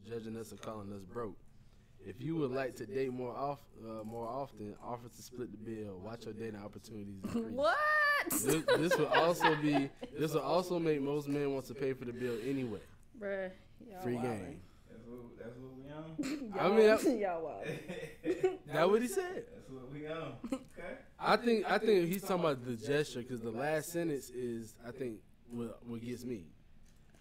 judging us and calling us broke. If you would like to date more often, offer to split the bill. Watch your dating opportunities increase. What? This will also make most men want to pay for the bill anyway. Bruh, free game. That's what we on. I mean, y'all wild. That's what he said. That's what we on. Okay. I think he's talking about the gesture because the last sentence is I think what gets me.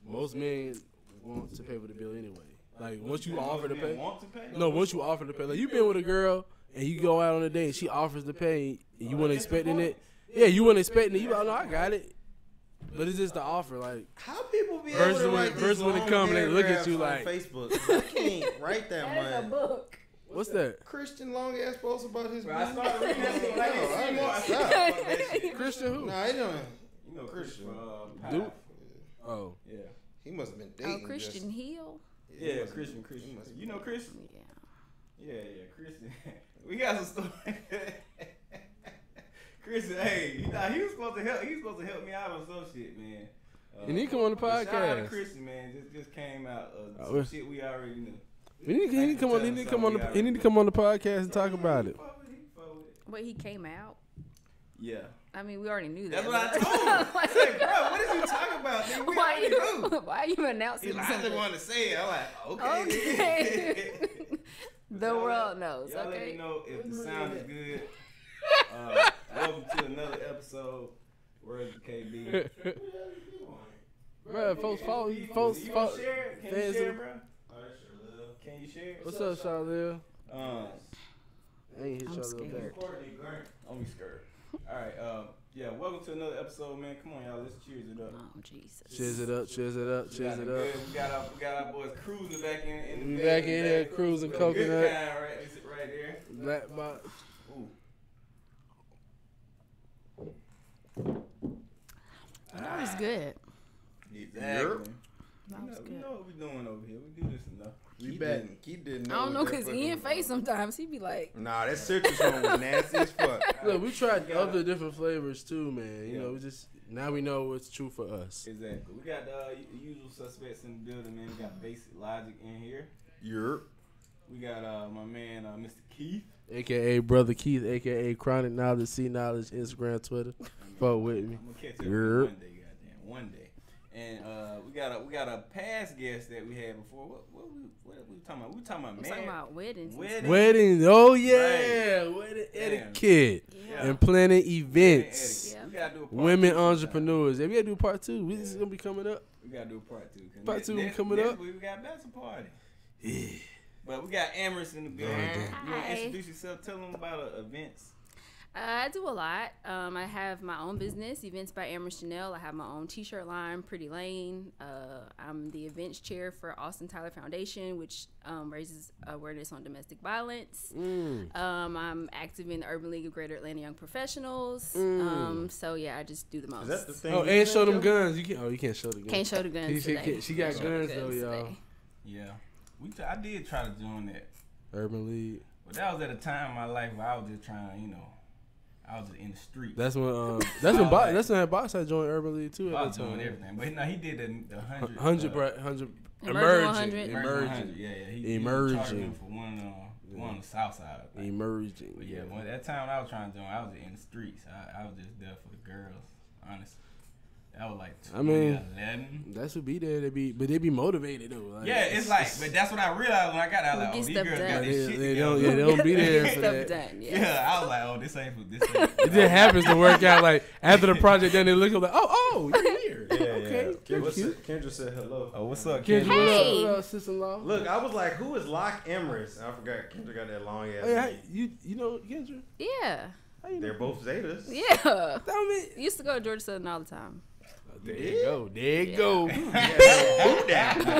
Most men want to pay for the bill anyway. Like once you offer to pay. No, once you offer to pay. Like you been with a girl and you go out on a date and she offers to pay and you weren't expecting it. Yeah, you weren't expecting it. You like, no, I got it. But it's just the offer, like how people be able to write these long when it come and they look at you on like Facebook. I can't write that much. That's a book. What's that? Christian long ass post about his. I started reading that shit. Christian who? Nah, he don't. You know Christian. Dude. Oh. Yeah. He must have been dating. Oh, Christian Hill. Yeah, Christian. You know Christian? Yeah, Christian. We got some story. Christian, hey, he was supposed to help me out on some shit, man. And he come on the podcast. Shout out to Christian, man. Just came out some shit we already knew. He need to come on the podcast and talk about it. Wait, he came out? Yeah. I mean, we already knew That's that. what I told him. I said, bro, what is you talking about? Nigga? We already knew. Why are you announcing I something? just wanted to say it. I'm like, Okay. The world knows. Y'all let Okay. me know if the sound is good. Welcome to another episode. Where's the KB? Bro, folks, You gonna share it? Can you fans share, of- bro? Can you share? What's up, Charlene? Um, I ain't hit I'm Charlene scared. back. I'm scared. All right. Yeah. Welcome to another episode, man. Come on, y'all. Let's cheers it up. Oh, Jesus. Cheers it up, cheers it up, cheers it up. We got our boys cruising back in We the back bed. in here cruising Good coconut. kind, right? This is right there. Black box. Ooh. That was good. Exactly. That was We good. know what we doing over here. We do this enough. Keith didn't know. I don't know, what that because fucking Ian was. face sometimes, he be like, Nah, that citrus one was nasty as fuck. Look, we tried other different flavors too, man. You Yeah. know, we just now we know what's true for us. Exactly. We got the usual suspects in the building, man. We got Basic Logic in here. Europe. We got my man, Mr. Keith. AKA Brother Keith, AKA Chronic Knowledge, C Knowledge, Instagram, Twitter. Fuck with me. I'm gonna catch up Yerp. one day, goddamn, one day. And we got a past guest that we had before. What we talking about? We talking about I'm man. talking about weddings. Wedding, oh yeah, wedding etiquette Yeah. and planning events. Yeah. We gotta do a part Women two entrepreneurs. Yeah, we gotta do part 2. This is gonna be coming up. We gotta do a part 2. Part 2 next, coming next up. week we got bachelor party. Yeah. But we got Amherst in the building. You wanna Hi. introduce yourself? Tell them about events. I do a lot. I have my own business, Events by Amherst Chanel. I have my own t-shirt line, Pretty Lane. I'm the events chair for Austin Tyler Foundation, which raises awareness on domestic violence. I'm active in the Urban League of Greater Atlanta Young Professionals. So yeah, I just do the most. Is that the thing? Oh, and show them guns. You can't show the guns. Can't show the guns today. She got Can't show the guns though, y'all. today. Yeah. I did try to join that. Urban League. But that was at a time in my life where I was just trying to, I was just in the street. That's when that's when Box had joined Urban League too I at was that doing time. everything. But no, he did the 100. 100 Emerging 100. emerging. Yeah. He Emerging. charged him for one on the south side. I think. Emerging. But yeah, when that time I was trying to join, I was in the streets. I was just there for the girls, honestly. That was like 2011. That's what be there. They be motivated though. Like, Yeah, it's like, but that's what I realized when I got there. I was like, Get oh, these stuff girls done. got this shit they together. don't be there for Stuff that. done. Yeah. Yeah, I was like, oh, this ain't. It just happens to work out. Like after the project, then they look up like, oh, you're here. Okay, Kendra said hello. Oh, what's up, Kendra, Kendra? Hey. what up, sister-in-law? Look, I was like, who is Locke Emrys? I forgot. Kendra got that long ass. Hey, name. you know Kendra? Yeah. How you know? They're both Zetas. Yeah. Tell me. Used to go to Georgia Southern all the time. There you go. There you go.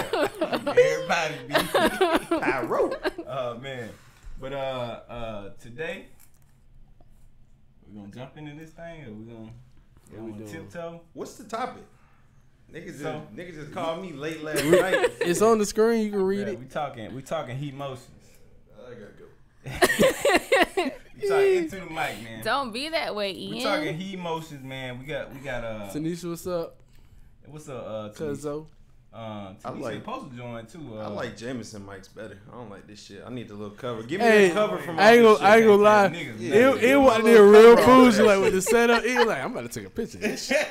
Everybody be Pyro. oh man. But today we're gonna jump into this thing, or we gonna tiptoe. What's the topic? Niggas So- just called me late last night. It's on the screen. You can read Yeah, it. we talking HEmotions. I gotta go. We talking into the mic, man. Don't be that way, Ian. We talking HEmotions, man. We got Tanisha, what's up? what's up, Cuzzo. Talisa supposed to join too. I like Jameson mics better. I don't like this shit. I need the little cover. Give me Hey, a cover from. I ain't gonna lie. It wasn't there real bougie like with the setup. He was like, I'm about to take a picture of this shit.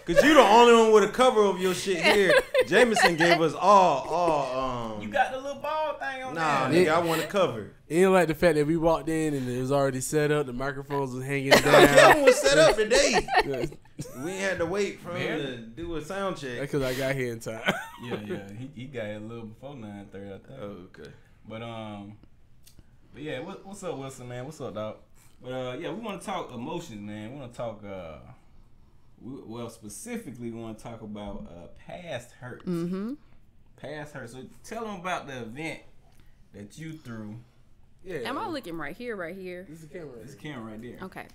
Cause you the only one with a cover of your shit here. Jameson gave us all. You got the little ball thing on Nah, there. nigga, I want a cover. He didn't like the fact that we walked in and it was already set up. The microphones was hanging down. That was set up today. We ain't had to wait for him to do a sound check. That's because I got here in time. Yeah. He got it a little before 9:30, I think. Oh, okay. But yeah, what's up, Wilson, man? What's up, dog? But yeah, we want to talk emotions, man. We want to talk. Specifically, we want to talk about past hurts. Mm-hmm. Past hurts. So tell them about the event that you threw. Yeah. Am I looking right here? Right here. This is the camera. This camera right there. Okay.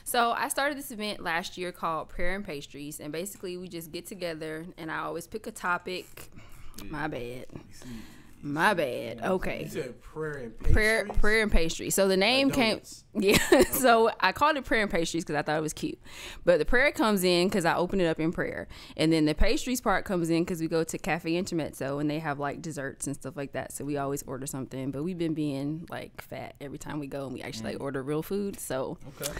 So I started this event last year called Prayer and Pastries, and basically we just get together, and I always pick a topic. My bad. Okay. You said prayer and pastries? Prayer and pastry. So the name came. Yeah. So I called it prayer and pastries because I thought it was cute. But the prayer comes in because I open it up in prayer, and then the pastries part comes in because we go to Cafe Intermezzo and they have like desserts and stuff like that. So we always order something. But we've been being like fat every time we go, and we actually like order real food. So. Okay.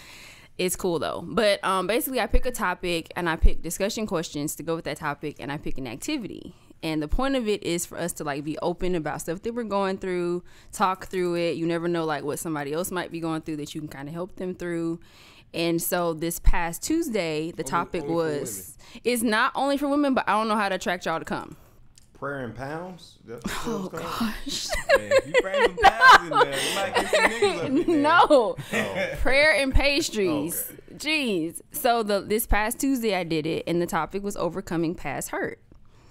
It's cool though. But basically I pick a topic and I pick discussion questions to go with that topic, and I pick an activity. And the point of it is for us to like be open about stuff that we're going through, talk through it. You never know like what somebody else might be going through that you can kind of help them through. And so this past Tuesday, the topic was, it's not only for women, but I don't know how to attract y'all to come. Prayer in pounds? Oh, gosh. Man, if you bring some pounds in there, you might get some niggas up in there. No. Prayer and pastries. Okay. Jeez. So this past Tuesday I did it, and the topic was overcoming past hurt.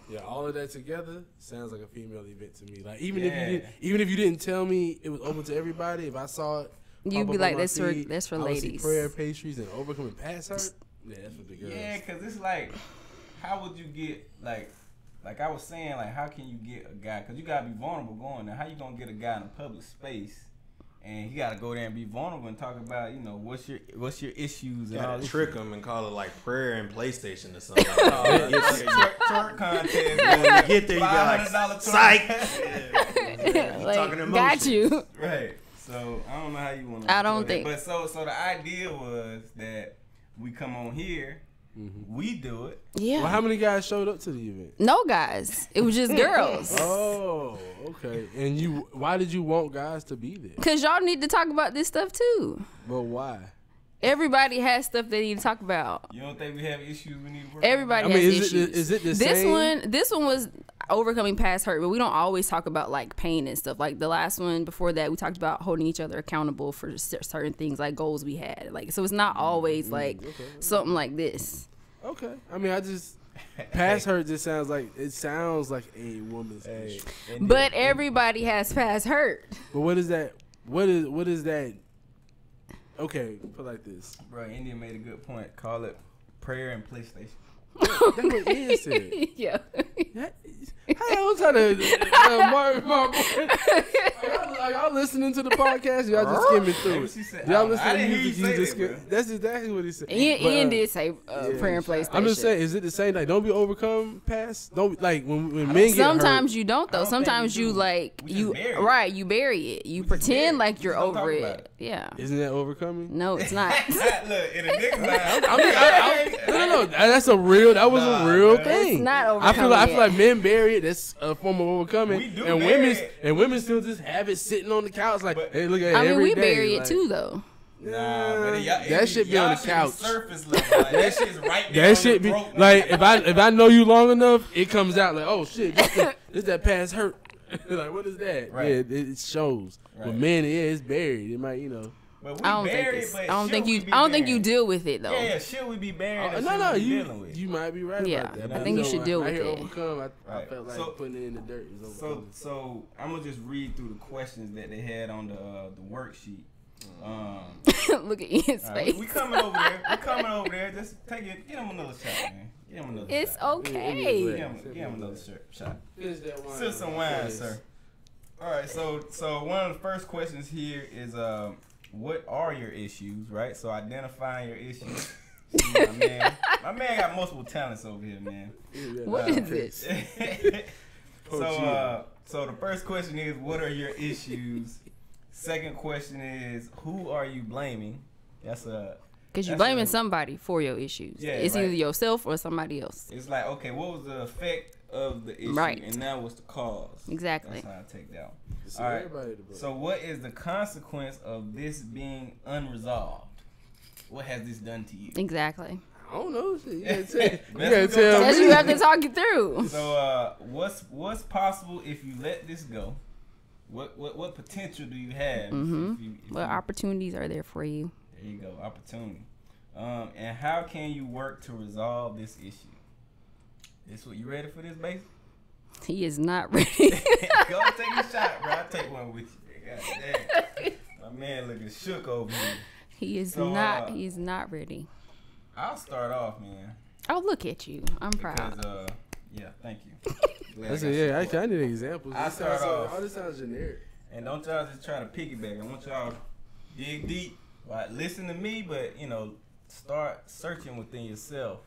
Yeah, all of that together sounds like a female event to me. Like even if you didn't tell me it was open to everybody, if I saw it, you'd be like, that's for I would see ladies. prayer, pastries, and overcoming past hurt. Yeah, that's for the girls. Yeah, because it's like, how would you get like I was saying, like how can you get a guy? Because you gotta be vulnerable going there. How you gonna get a guy in a public space? And you gotta go there and be vulnerable and talk about, what's your issues and all this. Trick them and call it like prayer and PlayStation or something. Twerk contest. When you get there, you got like psych. Like, talking emotions. got you. Right. So I don't know how you want to. I don't think. But so the idea was that we come on here. Mm-hmm. We do it. Yeah. Well, how many guys showed up to the event? No guys. It was just girls. Oh, okay. And why did you want guys to be there? Because y'all need to talk about this stuff too. But why? Everybody has stuff they need to talk about. You don't think we have issues we need to work Everybody on? has issues. Is it the same? This one was overcoming past hurt, but we don't always talk about like pain and stuff. Like the last one before that, we talked about holding each other accountable for certain things, like goals we had. Like, so it's not always like something like this. Okay. I mean, past hurt just sounds like a woman's issue. But everybody has past hurt. But what is that? What is that? Okay, put it like this. Bro, India made a good point. Call it prayer and PlayStation. That's what Ian said. Yeah. I'm trying to y'all listening to the podcast? Y'all just skimming through it. Y'all listening to music? That's exactly what he said. Ian did say prayer and PlayStation. I'm just saying, is it the same? Like, don't be overcome past. Don't like when men get hurt. Sometimes you don't though. Sometimes you like you bury it. You pretend like you're over it. Yeah. Isn't that overcoming? No, it's not. Look, in a nigga mind. No. That was a real thing. It's not overcoming. I feel like men bury it. That's a form of overcoming. We do and women still just have it sitting on the couch like, hey, look at it. I mean, we day. bury it too though. Nah, but that shit be on the couch. Surface level. Like, that shit's right there. That shit be like if I know you long enough, it comes out like, oh shit, this that past hurt. Like, what is that? Right. Yeah, it shows. Right. But man, it's buried. It might, But I don't think you deal with it though. Yeah, should we be burying? No, you might be right about that. I think you should deal with it. Overcome, I felt like putting it in the dirt is overcome. So I'm gonna just read through the questions that they had on the worksheet. Look at Ian's face. We coming over there. Just take it. Get him another shot, man. Get him another it's shot. okay. Give him another shot. Sip some wine, sir. All right. So one of the first questions here is what are your issues, right? So identifying your issues. See, my man. My man got multiple talents over here, man. What is this? So the first question is, what are your issues? Second question is, who are you blaming? That's a... Because you're blaming somebody for your issues. Yeah, it's either yourself or somebody else. It's like, okay, what was the effect of the issue? Right. And now what's the cause? Exactly. That's how I take that one. All right. So what is the consequence of this being unresolved? What has this done to you? Exactly. I don't know. You gotta tell That's me. you have to talk it through. So what's possible if you let this go? What potential do you have? What opportunities are there for you? There you go, opportunity. And how can you work to resolve this issue? This what you ready for this, base? He is not ready. Go take a shot, bro. I'll take one with you. God damn. My man looking shook over here. He is not. He is not ready. I'll start off, man. Oh, look at you. I'm proud. Because, yeah, thank you. I said, I need examples. I start off. All this sounds generic. And don't y'all just try to piggyback. I want y'all dig deep. Right? Listen to me, but, start searching within yourself.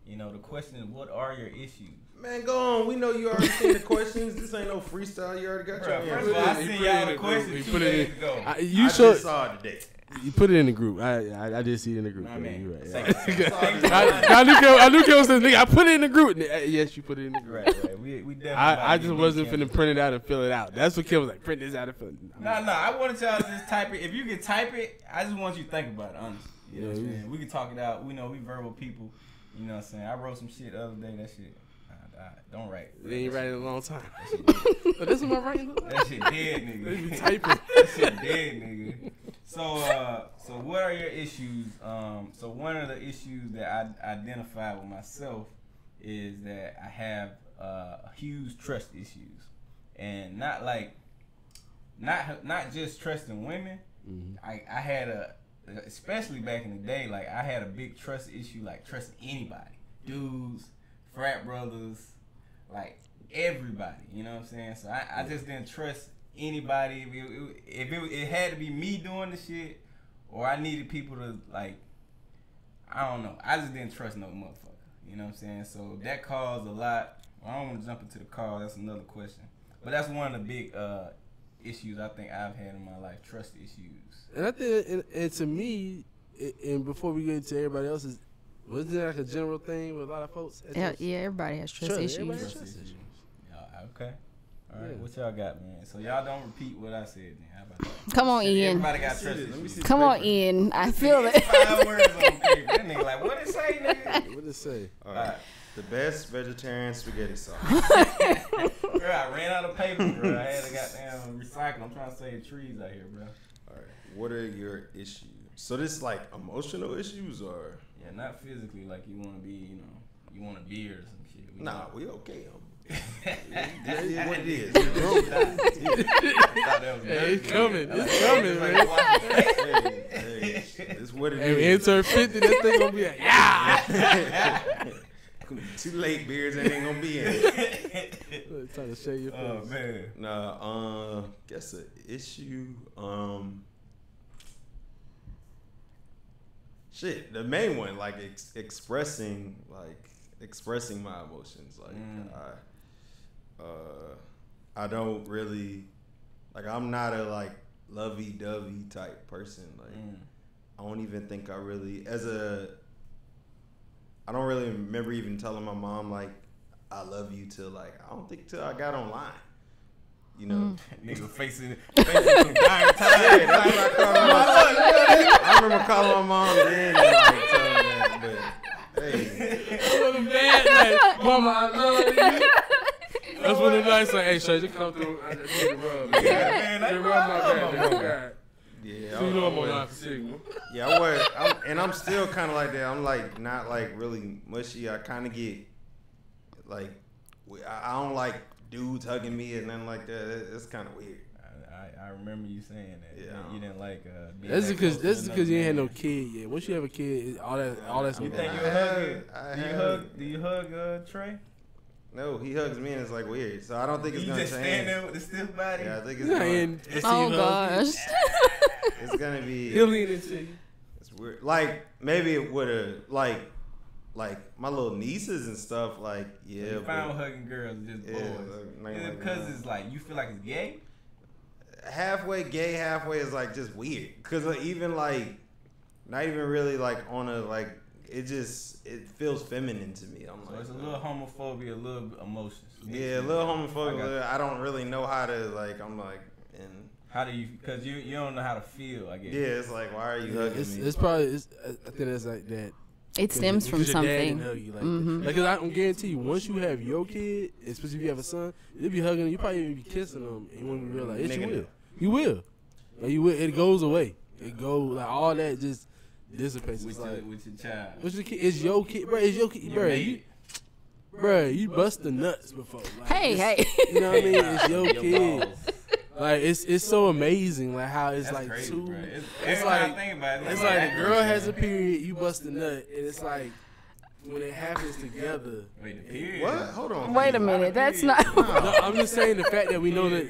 The question is, what are your issues? Man, go on. We know you already seen the questions. This ain't no freestyle. You already got your First answer. of all, I seen y'all the questions 2 days ago. I just saw it today. You put it in the group. I did see it in the group. My man. You right. I I knew Kevin said, nigga, I put it in the group. Yes, you put it in the group. Right. We definitely. I just wasn't finna print it out and fill it out. That's what Kevin was like. Print this out and fill it. No. I wanted y'all to just type it. If you can type it, I just want you to think about it, honestly. You know what I'm saying? We can talk it out. We know we verbal people. You know what I'm saying? I wrote some shit the other day. That shit. Don't write. They ain't write it in a long time. But that's what my writing look like. That shit dead, nigga. They be typing. That shit dead, nigga. So what are your issues? So one of the issues that I identified with myself is that I have huge trust issues, and not just trusting women. Mm-hmm. I had especially back in the day, like I had a big trust issue, like trusting anybody, dudes, frat brothers, like everybody. You know what I'm saying? So I just didn't trust anybody. If it had to be me doing the shit, or I needed people to, like, I don't know. I just didn't trust no motherfucker. You know what I'm saying? So that caused a lot. I don't want to jump into the cause. That's another question. But that's one of the big issues I think I've had in my life, trust issues. And I think, and to me, and before we get into everybody else's, wasn't there like a general thing with a lot of folks? Yeah, everybody has trust issues. Everybody has trust issues. Okay. All right, what y'all got, man? So y'all don't repeat what I said, then. How about that? Come on, Ian. Everybody got trust issues. Come on, Ian. I feel it. 5 words on paper. That nigga like, what it say, nigga? What it say? All right. The best vegetarian spaghetti sauce. Bro, I ran out of paper, bro. I had to goddamn recycle. I'm trying to save trees out here, bro. All right. What are your issues? So this like emotional issues or? Yeah, not physically, like you want to be, you want a beard or some shit. We okay. This is what it is. Hey, it's coming. It's coming, man. Hey, it's what it is. Hey, enter 50, that thing gonna be like, yeah. Too late, beards ain't gonna be in it. Trying to show your face. Oh, man. Nah, guess an issue. Shit, the main one, like expressing my emotions. Like I don't really, like, I'm not a like lovey-dovey type person. Like I don't even think I really, I don't really remember even telling my mom like I love you till I got online. You know, nigga facing some dying time. Yeah, that's what I called my mom. I remember calling my mom then and like telling her that, but hey. Mama, I love you. That's when the nights like, hey, Shay, just come through. I just need to rub. Man, rub my back. Yeah, so you know I'm on your signal. Yeah, I'm still kind of like that. I'm like not like really mushy. I kind of get like, I don't like dudes hugging me and nothing like that. It's kind of weird. I remember you saying that. Yeah, you didn't like. That's because you ain't had no kid yet. Once you have a kid, all that's. You think you hug? Do you hug Trey? No, he hugs me and it's like weird. So I don't think it's gonna change. You just stand there with the stiff body. Yeah, I think it's gonna. Oh gosh. It's gonna be. He'll lean into you. It's weird. Like maybe it would have like like my little nieces and stuff, like yeah. You found hugging girls just boys. Is it because it's like you feel like it's gay? Halfway gay, halfway is like just weird. Cause even like, not even really like on a like. It feels feminine to me. I'm so like, it's a little homophobia, a little emotions. Yeah, a little homophobia. I don't really know how to like. I'm like, and how do you? Because you don't know how to feel. I guess. Yeah, it's like, why are you hugging me? It's probably. I think that's like that. It stems from something. Like, cause I can guarantee you, once you have your kid, especially if you have a son, you'll be hugging him. You probably even be kissing them, and you won't even realize. Yes, you will. You will. Like, you will. It goes away. It goes like all that just dissipates. With your child. What's your kid? It's your kid, bro. It's your kid, bro. You bust the nuts before. Like, hey. You know what I mean? It's your kid. Like it's so amazing, like how it's That's like crazy, two. Bro. It's like it's like the girl has a period, you bust a nut, and it's like when it happens together. Wait, the period? What? Hold on. Wait a minute. That's not. No, I'm just saying the fact that we know that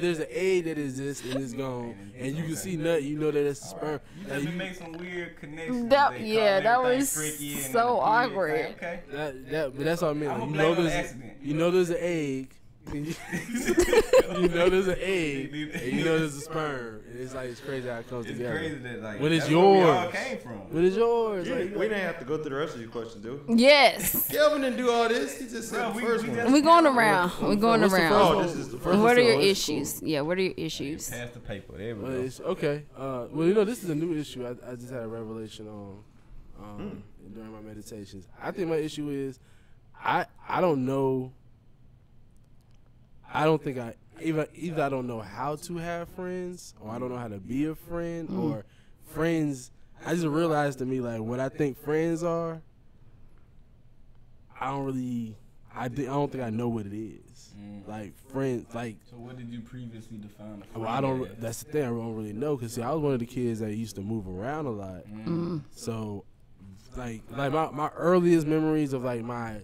there's an egg that exists and it's gone, and you can see nut, you know that it's a sperm. You just been make some weird connections. That was so awkward. Okay. But that's what I mean. Like, you know there's an egg. You know there's an egg, and you know there's a sperm, and it's like it's crazy how it comes together. It's crazy that like when it's that's yours, where we all came from. When it's yours, we didn't have to go through the rest of your questions, do we? Yes. Kelvin didn't do all this. He just said the first one. We're going around. We're going around. Oh, this is the first one. What are your issues? Yeah, what are your issues? Pass the paper. There we go. Okay. Well, this is a new issue. I just had a revelation on during my meditations. I think my issue is I don't know. I don't think either I don't know how to have friends, or I don't know how to be a friend, or friends. I just realized to me, like, what I think friends are, I don't think I know what it is. Like friends, like. So what did you previously define a friend? Well, I don't. That's the thing. I don't really know, because see, I was one of the kids that used to move around a lot. So, like my earliest memories of like my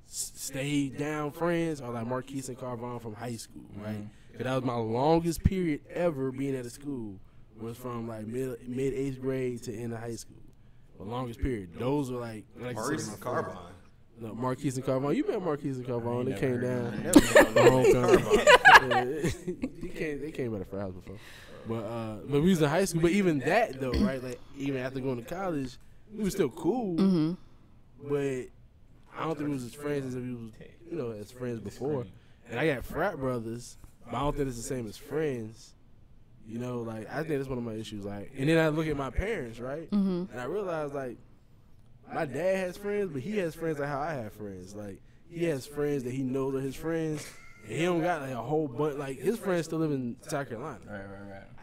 stayed down friends are like Marquise and Carvon from high school, right? Because that was my longest period ever being at a school, was from like mid 8th grade to end of high school. The longest period. Those were like Marquise and Carvon. No, Marquise and Carvon. You met Marquise and Carvon. They came down. They came by the frat house before. But we was in high school. But even that though, right? Like even after going to college, we was still cool. But I don't think we was as friends as we was, as friends before. And I got frat brothers, but I don't think it's the same as friends. Like I think that's one of my issues. Like, and then I look at my parents, right? And I realize like my dad has friends, but he has friends like how I have friends. Like he has friends that he knows are his friends, and he don't got like a whole bunch. Like his friends still live in South Carolina. Right.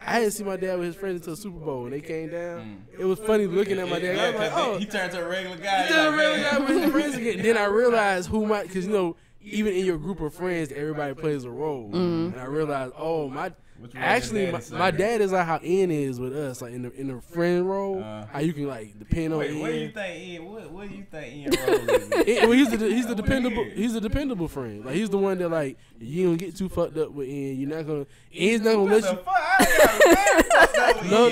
I didn't see my dad with his friends until Super Bowl when they came down. It was funny looking at my dad. I was like, oh, he turned to a regular guy. He turned to a regular guy with his friends again. Then I realized because even in your group of friends, everybody plays a role. And I realized, my dad is like how Ian is with us, like in the friend role, how you can like depend on Ian. What do you think Ian? What do you think Ian role is? Well, he's the dependable friend. Like he's the one that like you don't get too fucked up with Ian. Ian's not gonna let you. No.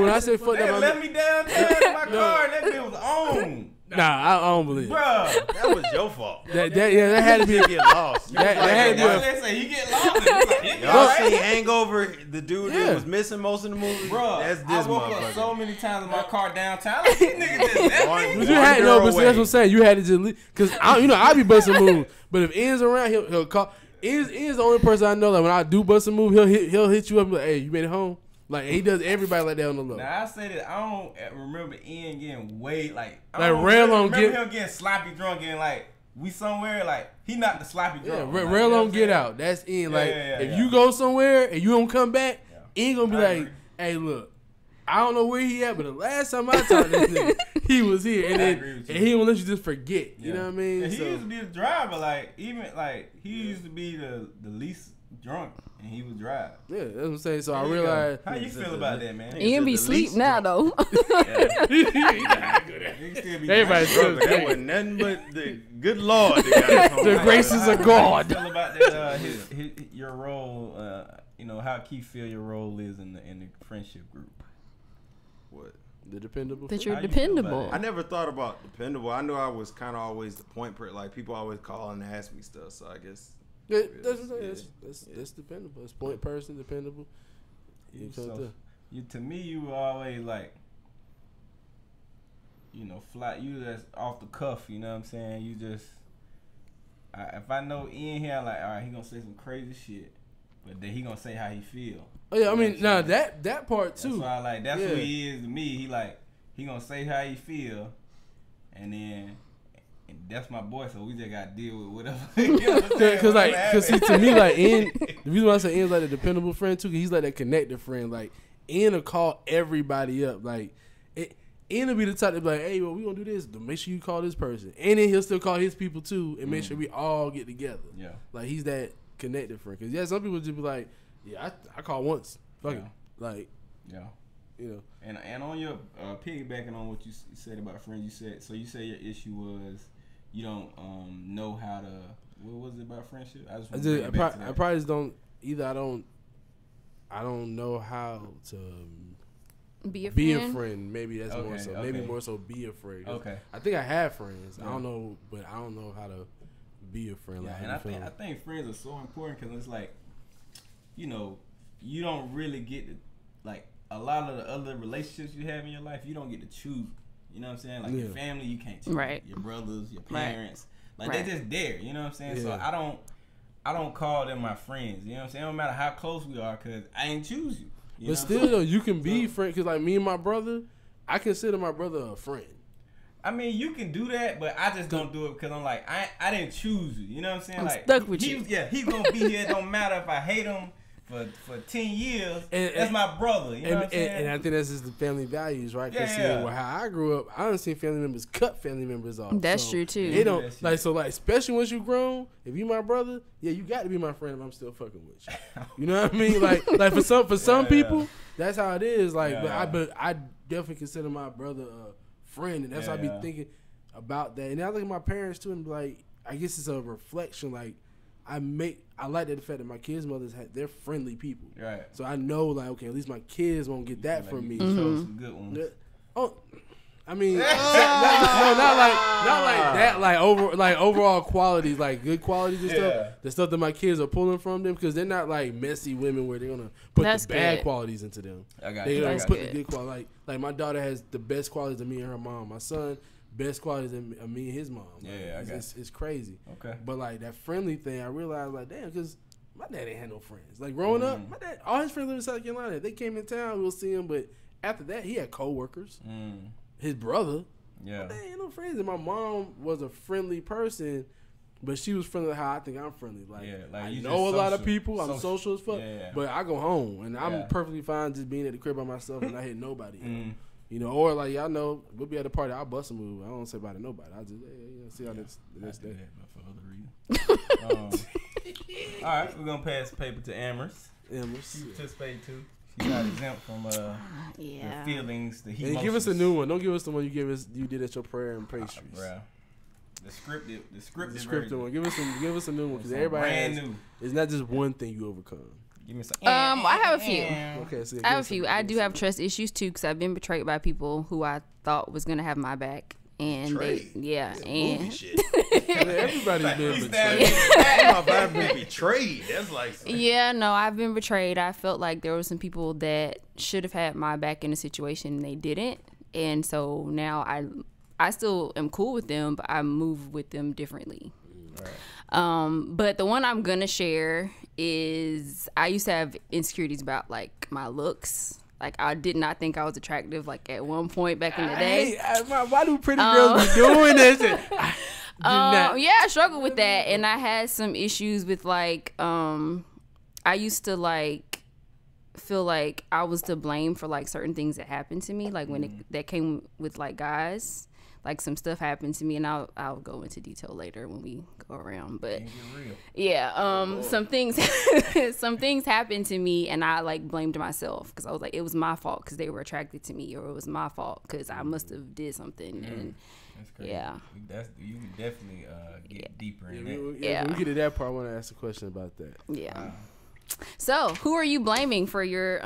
When I say fucked up, let me downtown in my car. And that bitch was on. Nah, I don't believe it. Bruh. That was your fault. That had to be get lost. That had to They say he get lost. Y'all see Hangover, the dude that was missing most of the movie? Bruh, That's this I woke motherfucker. up so many times in my car downtown. Like, these niggas just left me. But you had but see, that's what I'm saying. You had to just leave. Because I be busting moves. But if Ian's around, he'll call. Ian's the only person I know that when I do bust a move, he'll hit you up and be like, hey, you made it home? Like he does everybody like that on the low. Now I say that I don't remember Ian getting way like Rail him getting sloppy drunk and like we somewhere like he not the sloppy drunk. Yeah, Rail on Get Out. That's Ian. If you go somewhere and you don't come back, Ian gonna be like, hey, look, I don't know where he at, but the last time I talked to this nigga, he was here, and he won't let you just forget. You know what I mean? And he used to be the driver. Like even like he used to be the least drunk. And he would drive. Yeah, that's what I'm saying. So I realized. How you feel about that, man? Ian be sleep now, though. Everybody's drunk. That was nothing but the good Lord. The graces of God. How you feel about that? Your role. How Keith feel your role is in the friendship group. What? The dependable. That you're How you dependable. I never thought about dependable. I knew I was kind of always the point per. Like people always call and ask me stuff, so I guess. Yeah, that's dependable. It's point person, dependable. To me, you were always like, flat. You just off the cuff. You know what I'm saying? You just. If I know Ian here, like, all right, he gonna say some crazy shit, but then he gonna say how he feel. Oh yeah, I mean, that part too. That's why I like. That's who he is to me. He gonna say how he feel, and then that's my boy. So we just gotta deal with whatever. Cause see, to me, like Ian, the reason why I say Ian's like a dependable friend too, cause he's like that connected friend. Like Ian will call everybody up. Like Ian will be the type to be like, hey, well, we gonna do this. Make sure you call this person, and then he'll still call his people too, and make sure we all get together. Yeah, like he's that connected friend. Cause some people just be like, yeah, I call once, fuck it, like, And on your piggybacking on what you said about friends, you said your issue was you don't know how to. What was it about friendship? I probably just don't either. I don't know how to be a friend. Maybe that's more so. Okay. Maybe more so be a friend. Okay. I think I have friends. Yeah. I don't know, but I don't know how to be a friend. Yeah, like, and I think friends are so important because it's like, you don't really get to, like, a lot of the other relationships you have in your life, you don't get to choose. You know what I'm saying? Like your family, you can't choose. Right. Your brothers, your parents, like they're just there. You know what I'm saying? Yeah. So I don't call them my friends. You know what I'm saying? No matter how close we are, cause I ain't choose you. But still, though, you can be friends. Cause like me and my brother, I consider my brother a friend. I mean, you can do that, but I just don't do it because I'm like, I didn't choose you. You know what I'm saying? I'm like stuck with you. Yeah, he's gonna be here. It don't matter if I hate him for 10 years. That's my brother. You know what I'm saying? And I think that's just the family values, right? Because how I grew up, I done seen family members cut family members off. That's true too. They don't especially once you grown. If you my brother, you got to be my friend if I'm still fucking with you. You know what I mean? Like for some people, that's how it is. Like, but I definitely consider my brother a friend, and that's how I be thinking about that. And I look at my parents too, and be like, I guess it's a reflection. Like, I like the fact that my kids' mothers they're friendly people. Right. So I know, like, okay, at least my kids won't get that from me. You chose some good ones. Oh, I mean, not like that. Like overall qualities, like good qualities and stuff. The stuff that my kids are pulling from them, because they're not like messy women where they're gonna put the bad qualities into them. They're gonna put the good qualities. Like my daughter has the best qualities of me and her mom. My son, best qualities of me and his mom. It's crazy. Okay. But like that friendly thing, I realized, like, damn, because my dad ain't had no friends. Like growing up, my dad, all his friends lived in South Carolina. They came in town, we'll see him, but after that, he had coworkers. His brother. Yeah. My dad ain't no friends. And my mom was a friendly person, but she was friendly how I think I'm friendly. Like, I know a lot of people. I'm social as fuck. But I go home and I'm perfectly fine just being at the crib by myself and not hitting nobody. You know, or like y'all know, we'll be at a party. I'll bust a move. I don't say bye to nobody. I just see how the next day. But for other reasons. All right, we're gonna pass the paper to Amherst. She participated too. She's not exempt from the feelings, the emotions. Hey, give us a new one. Don't give us the one you did at your prayer and pastries. The scripted one. Give us a new one, because everybody brand new. It's not just one thing you overcome. Give me some. I have a few. Okay, so I have a few. I do have trust issues too, because I've been betrayed by people who I thought was gonna have my back. And movie shit. Everybody's been betrayed. I've been betrayed. That's like I've been betrayed. I felt like there were some people that should have had my back in a situation and they didn't. And so now I still am cool with them, but I move with them differently. Right. But the one I'm gonna share is I used to have insecurities about like my looks. Like, I did not think I was attractive, like, at one point back in the day. Why do pretty girls be doing this? I struggled with that. And I had some issues with, like, I used to, like, feel like I was to blame for, like, certain things that happened to me. Like, when that came with, like, guys. Like, some stuff happened to me, and I'll go into detail later when we go around. But some things happened to me, and I like blamed myself because I was like, it was my fault because they were attracted to me, or it was my fault because I must have did something. And that's crazy. You can definitely get deeper in that. When we get to that part, I want to ask a question about that. Yeah. So, who are you blaming for your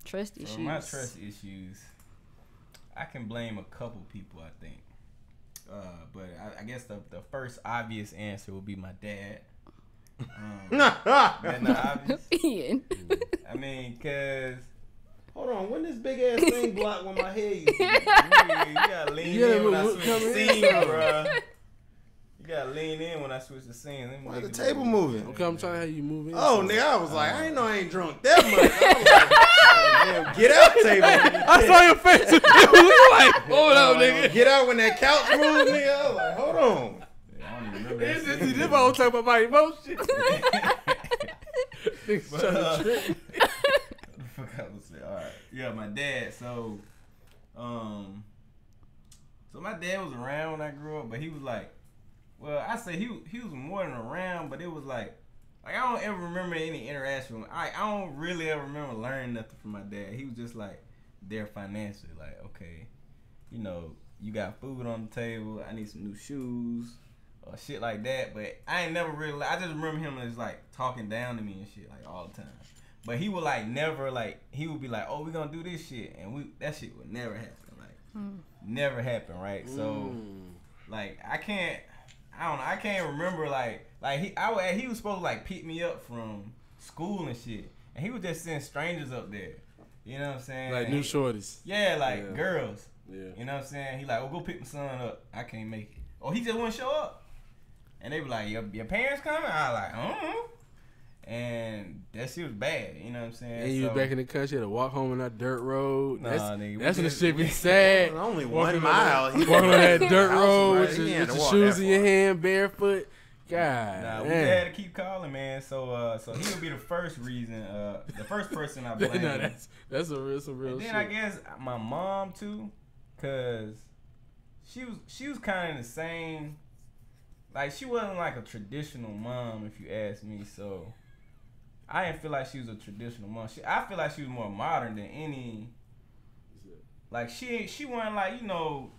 trust issues? For my trust issues. I can blame a couple people, I think. But I guess the first obvious answer would be my dad. Obvious. Ian. I mean, cause hold on, when this big ass thing blocked when my head used to be? you gotta lean in when I switch the scene, bro. You gotta lean in when I switch the scene. Why the table moving? Okay, I'm trying to have you move in. Oh, nigga, I was like, I ain't know I ain't drunk that much. I was like, damn, get out, table. I saw your face. You was like, hold up, nigga. Get out when that couch moved, nigga. I was like, hold on. Yeah, I don't even remember that scene. This whole talk about my emotions. Niggas trying to trick me. Alright. Yeah, my dad, so my dad was around when I grew up, but he was like, well, I say he was more than around, but it was like I don't ever remember any interaction with him. I don't really ever remember learning nothing from my dad. He was just like there financially, like, okay, you know, you got food on the table, I need some new shoes or shit like that, but I ain't never really, I just remember him as like talking down to me and shit like all the time. But he would like never like, he would be like, oh, we gonna do this shit, and that shit would never happen, like never happen, right? So like I can't remember like he was supposed to like pick me up from school and shit, and he was just sending strangers up there. You know what I'm saying? Like new shorties. Yeah, like girls. Yeah. You know what I'm saying? He like, oh, go pick my son up. I can't make it. Or he just wouldn't show up. And they be like, your parents coming? I was like, and that shit was bad. You know what I'm saying? And you was back in the country, had to walk home on that dirt road. Nah, nigga. That's when the shit be sad. Only 1 mile. Walking on that dirt road with Right? your shoes in your hand, barefoot. God, nah, we just had to keep calling, man. So he would be the first reason, the first person I blame. Nah, that's some real and then shit. I guess my mom too, cause she was kind of the same. Like she wasn't like a traditional mom, if you ask me. So I didn't feel like she was a traditional mom. I feel like she was more modern than any. Like she wasn't like, you know,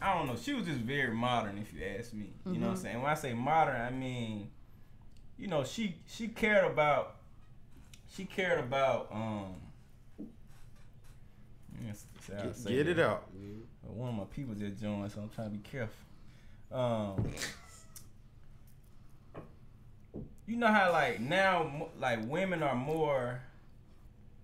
I don't know. She was just very modern, if you ask me. You know what I'm saying? When I say modern, I mean, you know, she cared about. Get it out. One of my people just joined, so I'm trying to be careful. You know how like now, like women are more.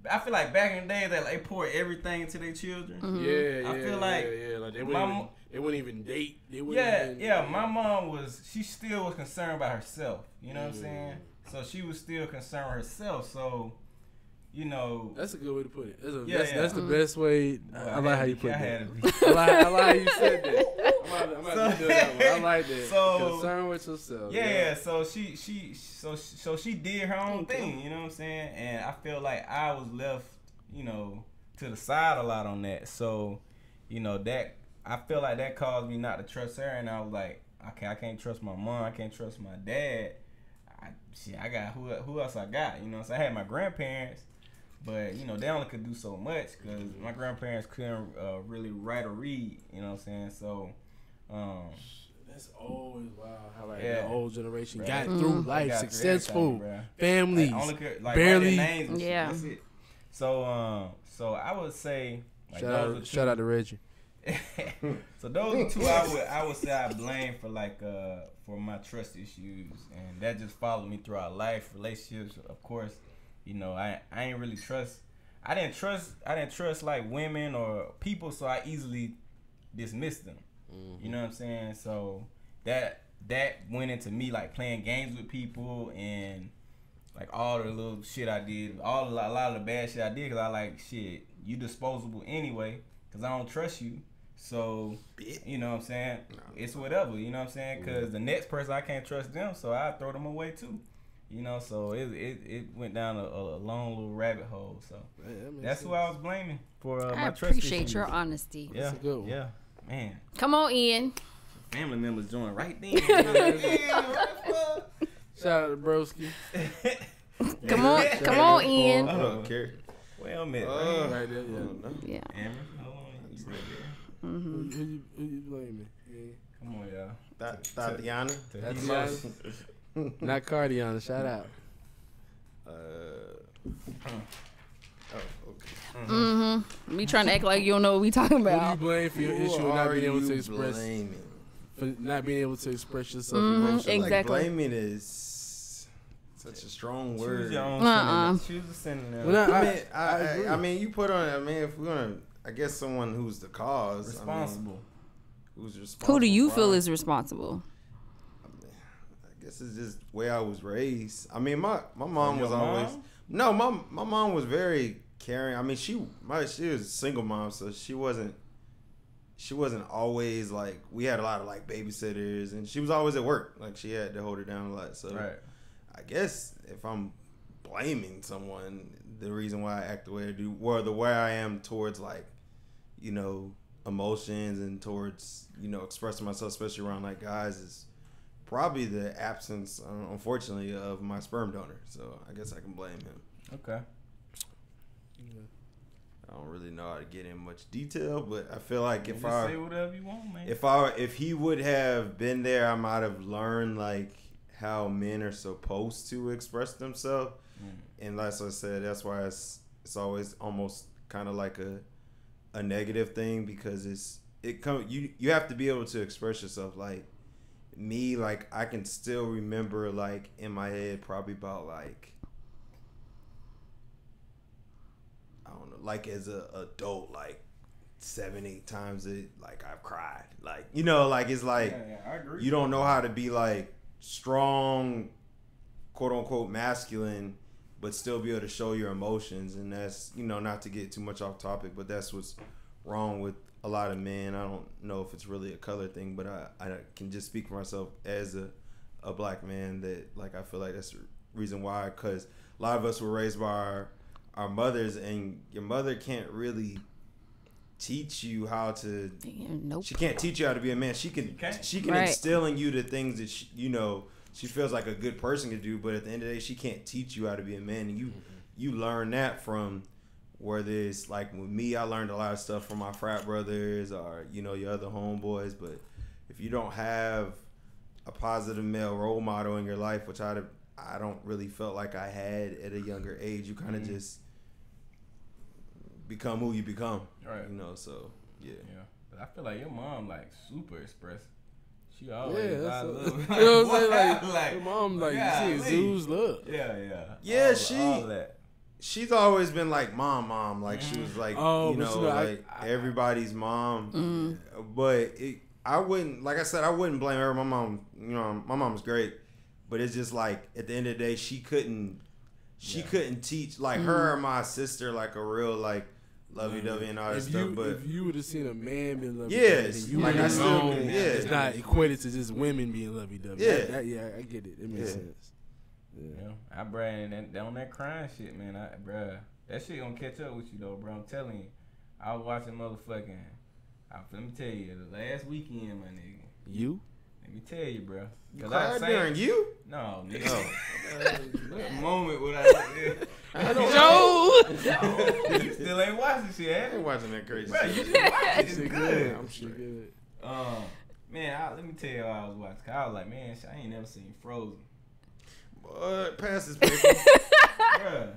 I feel like back in the day that like, they pour everything into their children. Yeah, I feel like like they wouldn't even date. My mom she still was concerned about herself. You know what I'm saying? So she was still concerned with herself. So, you know, that's a good way to put it. That's the best way. I like how you put that. I like how you said that. I'm about to do that one. I like that. So concerned with yourself. Yeah. So she did her own thing. You know what I'm saying? And I feel like I was left, you know, to the side a lot on that. So, you know, that I feel like that caused me not to trust her. And I was like, okay, I can't trust my mom. I can't trust my dad. I got who else I got? You know, so I had my grandparents. But, you know, they only could do so much because my grandparents couldn't really write or read, you know what I'm saying? So, that's always wild how like yeah, the old generation right. got through life, got successful, through families, only could, like, barely. names and Yeah. shit. That's it. So I would say, like, shout out to Reggie. So those are two I would say I blame for like for my trust issues, and that just followed me throughout life, relationships, of course. You know, I ain't really trust. I didn't trust like women or people, so I easily dismissed them. You know what I'm saying? So that went into me like playing games with people and like all the little shit I did, a lot of the bad shit I did, because I like, shit, you disposable anyway, because I don't trust you. So, you know what I'm saying? It's whatever, you know what I'm saying? Because the next person, I can't trust them, so I throw them away too. You know, so it went down a long little rabbit hole. So that's who I was blaming for my trust issues. I appreciate your honesty. Yeah, That's a good one. Yeah, man. Come on, Ian. Family members joined right then. Shout out to Broski. Come on, Ian. I don't care. Wait a minute. Right there, Yeah. Amber, hold on. You right there. Who you blaming? Yeah. Come on, y'all. Tatiana. That's not Cardiana. Shout out. Oh, Mm-hmm. Me trying to act like you don't know what we talking Who do you about. blame for your issue of not being able to express? Blaming? For not being able to express yourself Mhm, emotionally. exactly. Like, blaming is such a strong word. Choose your own synonym. Choose a synonym. Well, I mean, you put on. I mean, if we're gonna, I guess someone who's the cause, Responsible. I mean, who's responsible? Who do you feel it? is responsible? I guess it's just the way I was raised. I mean, my mom was your always mom? no. My mom was very caring. I mean, she was a single mom, so she wasn't always like, we had a lot of like babysitters, and she was always at work. Like, she had to hold her down a lot. So Right. I guess if I'm blaming someone, the reason why I act the way I do, or the way I am towards like, you know, emotions and towards, you know, expressing myself, especially around like guys, is probably the absence, unfortunately, of my sperm donor. So I guess I can blame him. Okay. I don't really know how to get in much detail, but I feel like Just say whatever you want, man. if he would have been there, I might have learned like how men are supposed to express themselves. And like I said, that's why it's always almost kind of like a negative thing, because you have to be able to express yourself. Like me, like I can still remember like in my head probably about like, I don't know, like as a adult, like 7-8 times like I've cried, like, you know, like it's like, yeah, I agree. you don't know how to be like strong, quote unquote masculine, but still be able to show your emotions. And that's, you know, not to get too much off topic, but that's what's wrong with a lot of men. I don't know if it's really a color thing, but I can just speak for myself as a black man, that like I feel like that's the reason why, because a lot of us were raised by our mothers, and your mother can't really teach you how to. Nope. She can't teach you how to be a man. She can Right. instill in you the things that you know she feels like a good person could do, but at the end of the day, she can't teach you how to be a man. And you learn that from, whether it's like with me, I learned a lot of stuff from my frat brothers, or you know, your other homeboys. But if you don't have a positive male role model in your life, which I don't really felt like I had at a younger age, you kind of just become who you become, Right. You know, so yeah. But I feel like your mom like super expressive. She always Yeah, love. you know what I'm saying? Like, your mom, like, yeah, she exudes love. Yeah. All that. She's always been like mom, like she was like, Oh, you but know, you know, like everybody's mom. But I wouldn't, like I said, I wouldn't blame her. My mom, you know, my mom's great, but it's just like at the end of the day, she couldn't teach like her or my sister like a real like lovey-dovey and all that stuff. But if you would have seen a man being lovey-dovey, yes, you like would I have still, known yeah, it's not equated to just women being lovey-dovey. Yeah. Yeah, I get it. It makes sense. Yeah, I brag on that crying shit, man. Bruh, that shit gonna catch up with you though, bro. I'm telling you. I was watching motherfucking. Let me tell you, the last weekend, my nigga. You? Let me tell you, bro. You cried during you? No, nigga. What moment would I don't Joe. You still ain't watching shit, I ain't ain't watching that crazy Bro, you shit. should watch it. It's Shit good. I'm sure good. Man, let me tell you what I was watching. 'Cause I was like, man, I ain't never seen Frozen. But pass this paper. Bruh.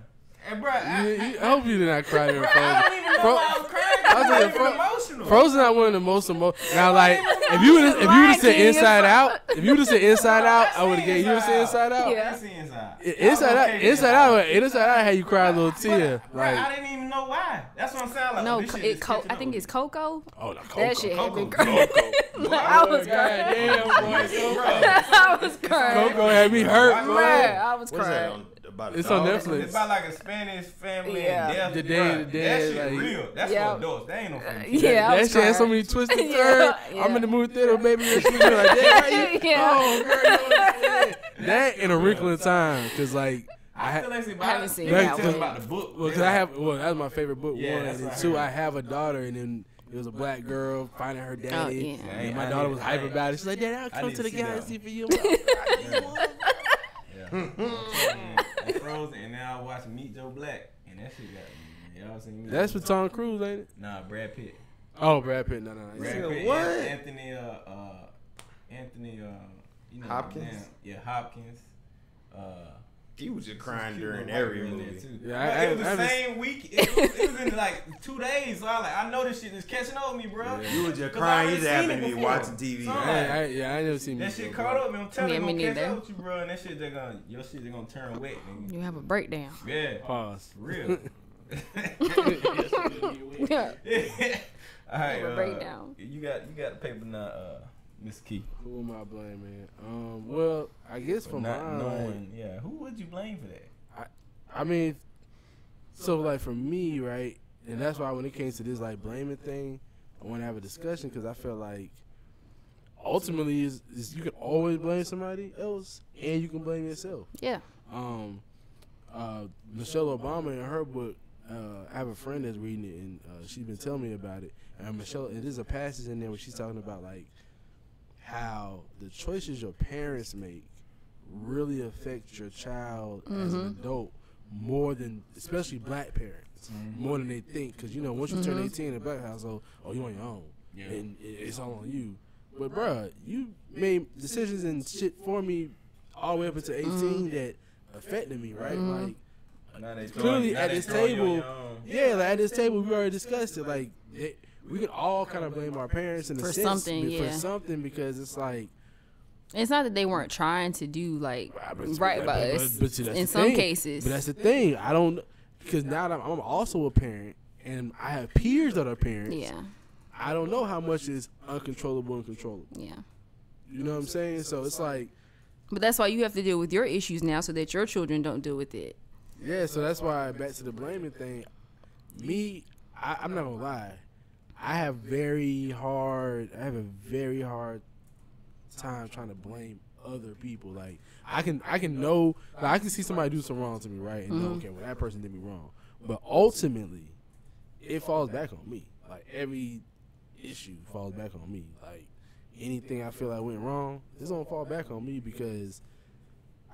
And bruh, I hope you did not cry during I Frozen. don't even know why I was crying. I was I'm like, not even emotional. Frozen not one of the most emotional. Now, like, if you would have said Inside Out, I would have gave you said Inside Out. Yeah. Inside Out had you cry a little tear. Bruh, Like, I didn't even know why. That's what I'm saying. Like, No, this shit is catching I up think with it's Coco. oh, the That shit had me Coco. crying. I was crying. I was crying. Coco had me hurt, Bruh, bro. I was What is that crying. on? About It's a on dog? Netflix. It's about like a Spanish family Yeah. and death. The day Bruh, of the dead, that shit like- real. That's Yeah. for adults. That ain't no family. Yeah, I That was shit had so crying. many twists and Yeah, turns. yeah. I'm in the movie theater, baby. That shit like that. Yeah. Oh, girl, you know what I'm saying? That in A Wrinkle in Time, because like I feel like I haven't seen they that tell me one. about the book. well, cause I have that was my favorite book. Yeah, one that's and what I two. heard. I have a daughter, and then it was a black girl finding her daddy. yeah. And my I daughter need- was hype about it. She's like, "Dad, I'll I come need to the to see guy and that see for you." And Frozen, and now I watch Meet Joe Black, and that shit got me. Y'all seen Meet That's Joe for Tom Cruise, ain't it? Nah, Brad Pitt. Oh, Brad Pitt. No. Brad said Pitt. what? Anthony. You know, Hopkins? Hopkins. He was just crying during every movie. Yeah, it was the same week. It was in like 2 days. So I know this shit is catching up with me, bro. Yeah. You was just crying. You just happened to be watching TV. I never seen that shit caught up. I'm telling you, gonna catch up with you, bro. And that shit, your shit, they gonna turn wet. Nigga. You have a breakdown. Yeah. Pause. For real. Yeah. All right. Breakdown. You got the paper now, Miss Key. Who am I blaming? Well, I guess for not knowing. Like, yeah. Who would you blame for that? I mean, so like for me, right, and that's why when it came to this like blaming thing, I want to have a discussion because I feel like ultimately is you can always blame somebody else and you can blame yourself. Yeah. Michelle Obama in her book, I have a friend that's reading it and she's been telling me about it. And Michelle, and there's a passage in there where she's talking about like how the choices your parents make really affect your child as an adult more than, especially black parents, more than they think. Because, you know, once you turn 18 in a black household, you're on your own. Yeah. And it's all on you. But, bruh, you made decisions and shit for me all the way up until 18 that affected me, right? Like, clearly at this table, like at this table, we already discussed it. Like, we can all kind of blame our parents in a sense for something because it's like, it's not that they weren't trying to do like right by us but in some cases. But that's the thing. I don't, because now that I'm also a parent and I have peers that are parents. Yeah. I don't know how much is uncontrollable and controllable. Yeah. You know what I'm saying? So it's like. But that's why you have to deal with your issues now so that your children don't deal with it. Yeah, so that's why back to the blaming thing. I'm not gonna lie. I have a very hard time trying to blame other people. Like I can know, like, I can see somebody do something wrong to me, right? And know, okay, well, that person did me wrong. But ultimately, it falls back on me. Like every issue falls back on me. Like anything I feel like went wrong, it's gonna fall back on me because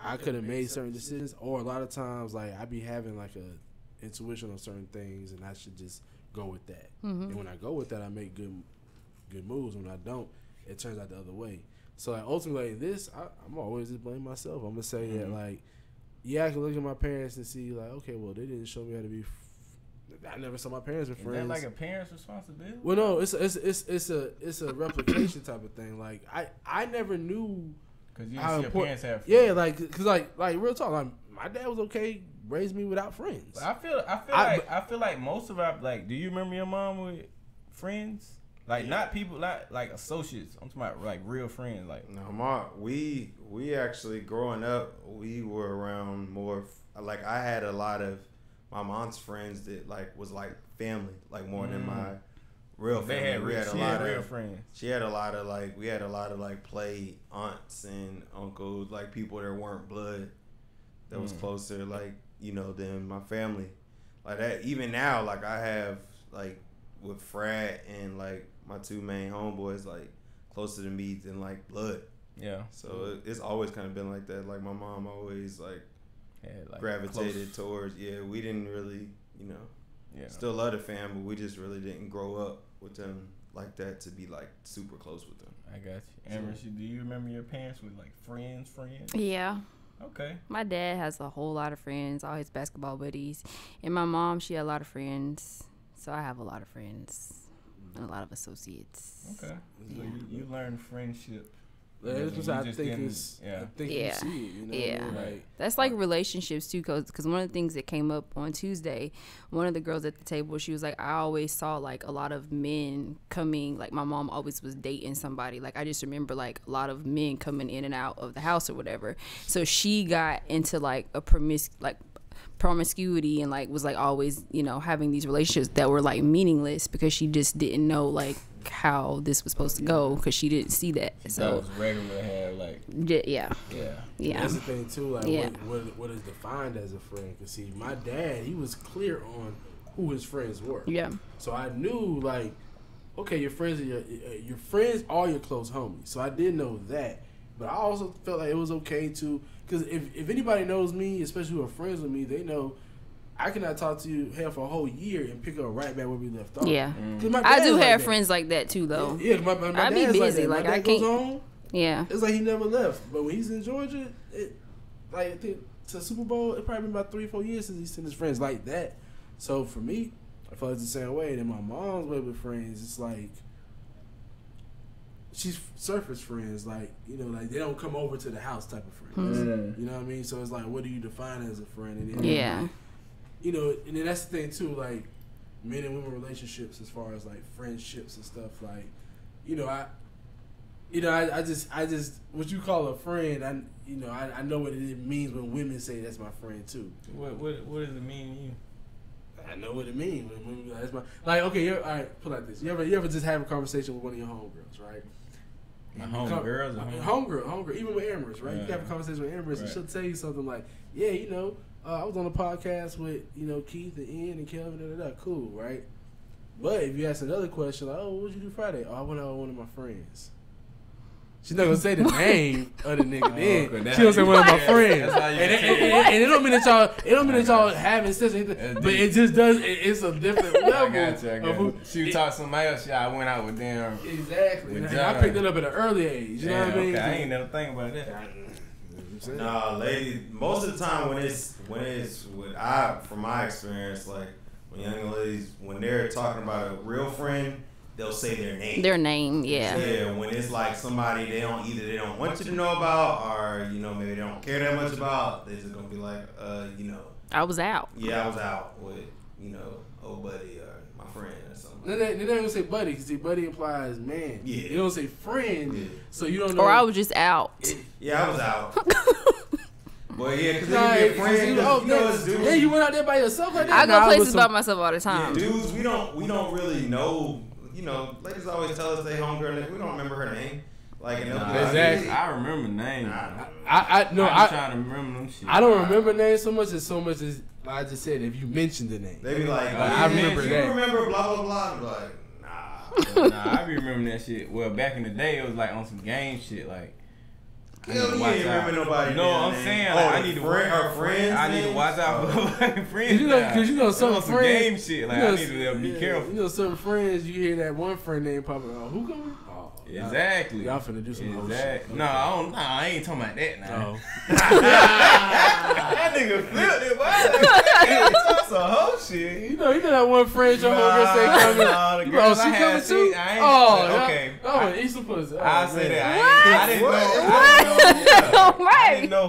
I could have made certain decisions, or a lot of times like I be having like a intuition on certain things, and I should just go with that. And when I go with that, I make good moves. When I don't, it turns out the other way. So like ultimately, like this, I'm always just blame myself. I'm gonna say that like, yeah, I can look at my parents and see like, okay, well, they didn't show me how to be. I never saw my parents as friends. Is that like a parent's responsibility? Well, no, it's a replication type of thing. Like I never knew. Cause you didn't see your parents have friends. Yeah, like, cause like real talk. Like my dad was okay, raised me without friends. But I feel like most of our, like, do you remember your mom with friends? Like not people, not like associates. I'm talking about like real friends. Like no, we actually growing up, we were around more. Like I had a lot of my mom's friends that like was like family, like more than my real family. She had real friends. She had a lot of like, we had a lot of like play aunts and uncles, like people that weren't blood, that was closer, like, you know, than my family. Like that, even now, like I have like with Frat and like my two main homeboys, like closer to me than like blood. Yeah. So it's always kind of been like that. Like my mom always like gravitated towards. Yeah, we didn't really, you know. Yeah. Still love the fam, but we just really didn't grow up with them like that to be like super close with them. I got you. Amber, do you remember your parents with like friends? Yeah. Okay. My dad has a whole lot of friends, all his basketball buddies. And my mom, she had a lot of friends. So I have a lot of friends and a lot of associates. Okay. So you learn friendship. I think you see it, you know? Yeah. Like, that's like relationships too, because one of the things that came up on Tuesday, one of the girls at the table, she was like, I always saw like a lot of men coming, like my mom always was dating somebody. Like I just remember like a lot of men coming in and out of the house or whatever. So she got into like a promiscuity and like was like always, you know, having these relationships that were like meaningless because she just didn't know like how this was supposed to go because she didn't see that. So that was regular to have like yeah. That's the thing too, like what is defined as a friend. Because see, my dad, he was clear on who his friends were. Yeah. So I knew like, okay, your friends are your friends are your close homies. So I did know that, but I also felt like it was okay to, because if anybody knows me, especially who are friends with me, they know I cannot talk to you for a whole year and pick up right back where we left off. Yeah. I do have friends like that too, though. Yeah, my I be busy. Like I can't. Goes home, yeah. It's like he never left. But when he's in Georgia, to Super Bowl, it probably been about 3-4 years since he's seen his friends like that. So for me, I feel like it's the same way. And then my mom's way with friends, it's like she's surface friends, like, you know, like they don't come over to the house type of friends. You know what I mean? So it's like, what do you define as a friend? And then, you know, and then that's the thing too, like men and women relationships as far as like friendships and stuff, like, you know, I just what you call a friend, I know what it means when women say that's my friend too. What does it mean to you? I know what it means when women that's my, like, okay, all right, put it like this. You ever just have a conversation with one of your homegirls, right? Homegirls? Homegirl, even with Amherst, right? You have a conversation with Amherst and she'll tell you something like, yeah, you know, I was on a podcast with, you know, Keith and Ian and Kelvin, cool, right? But if you ask another question, like, oh, what did you do Friday? Oh, I went out with one of my friends. She's not gonna say the name of the nigga then. She gonna say one of my friends. And it don't mean that y'all having sex, but it just does. It's a different level. I got you. She was talking to somebody else. Yeah, I went out with them. Exactly. And I picked it up at an early age. You know what I mean? Okay, I ain't never think about that. Nah, ladies. Most of the time when it's from my experience, like when young ladies, when they're talking about a real friend, they'll say their name. Their name, yeah. Yeah, when it's like somebody they don't want you to know about, or, you know, maybe they don't care that much about, they're just gonna be like, you know, I was out. Yeah, I was out with, you know, old buddy or my friend or something. They don't even say buddy, because buddy implies man. Yeah. You don't say friend, so you don't know. Or I was just out. Yeah, I was out. But yeah, because then you get friends. Yeah, you went out there by yourself like that. I go places by myself all the time. Yeah, dudes, we don't really know. You know, ladies always tell us they homegirl. We don't remember her name. Like, exactly. I remember names. I'm trying to remember them shit. I don't remember names so much as I just said, if you mentioned the name. They be like, I remember that. You remember blah blah blah? I'm like, nah, I remember that shit. Well, back in the day, it was like on some game shit, like. You ain't remember nobody. No, I'm saying like, I need to watch out for fucking friends. Because you know some friends, game shit. Like, I need to be careful. You know, certain friends, you hear that one friend name popping out. Who coming? Oh, exactly. Y'all finna do some whole shit. Okay. No, I ain't talking about that now. Oh. That nigga flipped it, boy. That's some whole shit. You know that one friend your homegirl say coming. Oh, she coming too? Okay. Oh, eat some pussy. I say that. I didn't know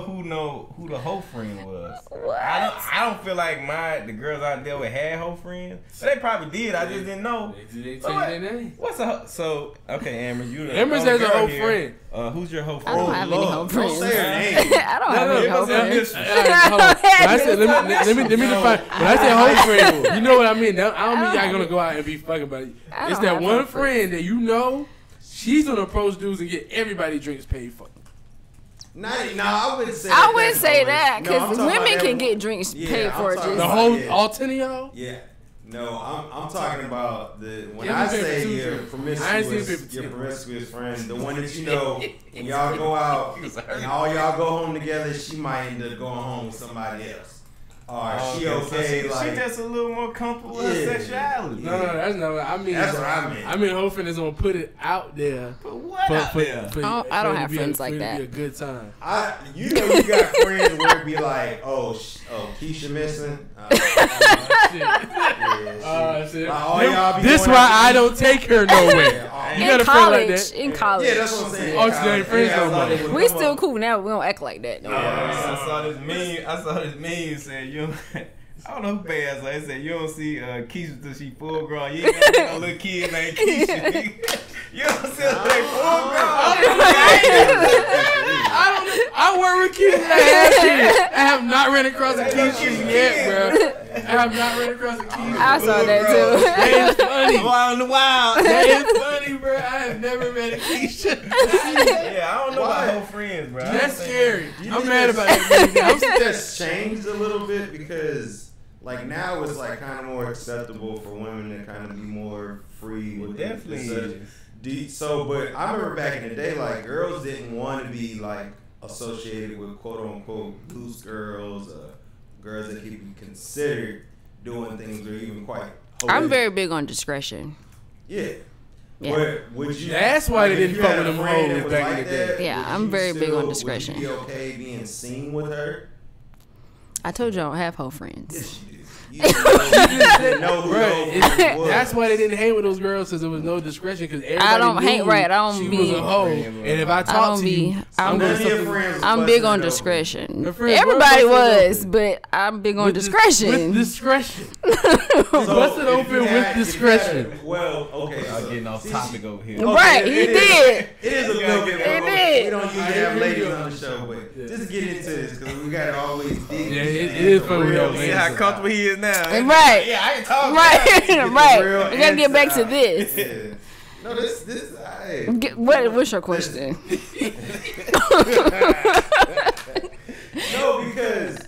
who the whole friend was. What? I don't feel like the girls out there with had whole friends. But they probably did. I just didn't know. They tell you their name. What's a so? Okay, Amber, you. Amber's has a whole friend. Who's your whole I friend? don't have any whole friends. Don't say her name. I don't have any whole friends. Let me define. When I say whole friend, you know what I mean. I don't mean y'all gonna go out and be fucking about it. It's that one friend that you know. She's gonna approach dudes and get everybody drinks paid for. No, I wouldn't say. I wouldn't say that because women can get drinks paid for. The whole, all 10 of y'all. Yeah. No, I'm talking about when I say your promiscuous friend, the one that you know when y'all go out and all y'all go home together, she might end up going home with somebody else. She okay? So like, she just a little more comfortable with her sexuality. No, that's not what I mean. That's what I mean. I mean, whole friend is gonna put it out there. But what out there? I don't have friends like that. Be a good time. You know, you got friends where it be like, oh, Keisha missing. Shit. This why I don't take her nowhere. You got a friend like that? In college. Yeah, that's what I'm saying. Oh, she ain't friends no more. We still cool now. We don't act like that. No. I saw this meme saying you. I don't know who passed. Like I said, you don't see Keisha till she full grown. You ain't got no little kid named Keisha. You don't see her like full grown. I work with kids that have I have not ran across a Keisha yet, bro. I have not ran across a Keisha. I saw that too. That is funny. Wild and wild. That is funny, bro. I have never met a Keisha. Yeah, I don't know about whole friends, bro. That's scary. I'm mad about that. That's changed a little bit because. Like now it's like kind of more acceptable for women to kind of be more free. Well, definitely. But I remember back in the day, like girls didn't want to be like associated with quote unquote loose girls, girls that could be considered doing things that are even quite. I'm very big on discretion. Yeah. Yeah. Would you? That's why they didn't fuck with them hoes back in the day. Yeah, I'm very big on discretion. Would you be okay being seen with her? I told you I don't have hoe friends. That's why they didn't hang with those girls because there was no discretion. Because I don't hang right. I don't she be. was a hoe, and if I talk to you, I'm big on discretion. Everybody was, but I'm big on discretion. With discretion, bust it open with discretion. Well, okay, I'm getting off topic over here. Right, he did. It is a little bit. We don't usually have ladies on the show, but just get into this because we got to always dig. Yeah, it is fun with y'all. See how comfortable he is now. Right. Yeah, I can talk. Right. We gotta get back to this. Yeah. No, this. What's your question? No, because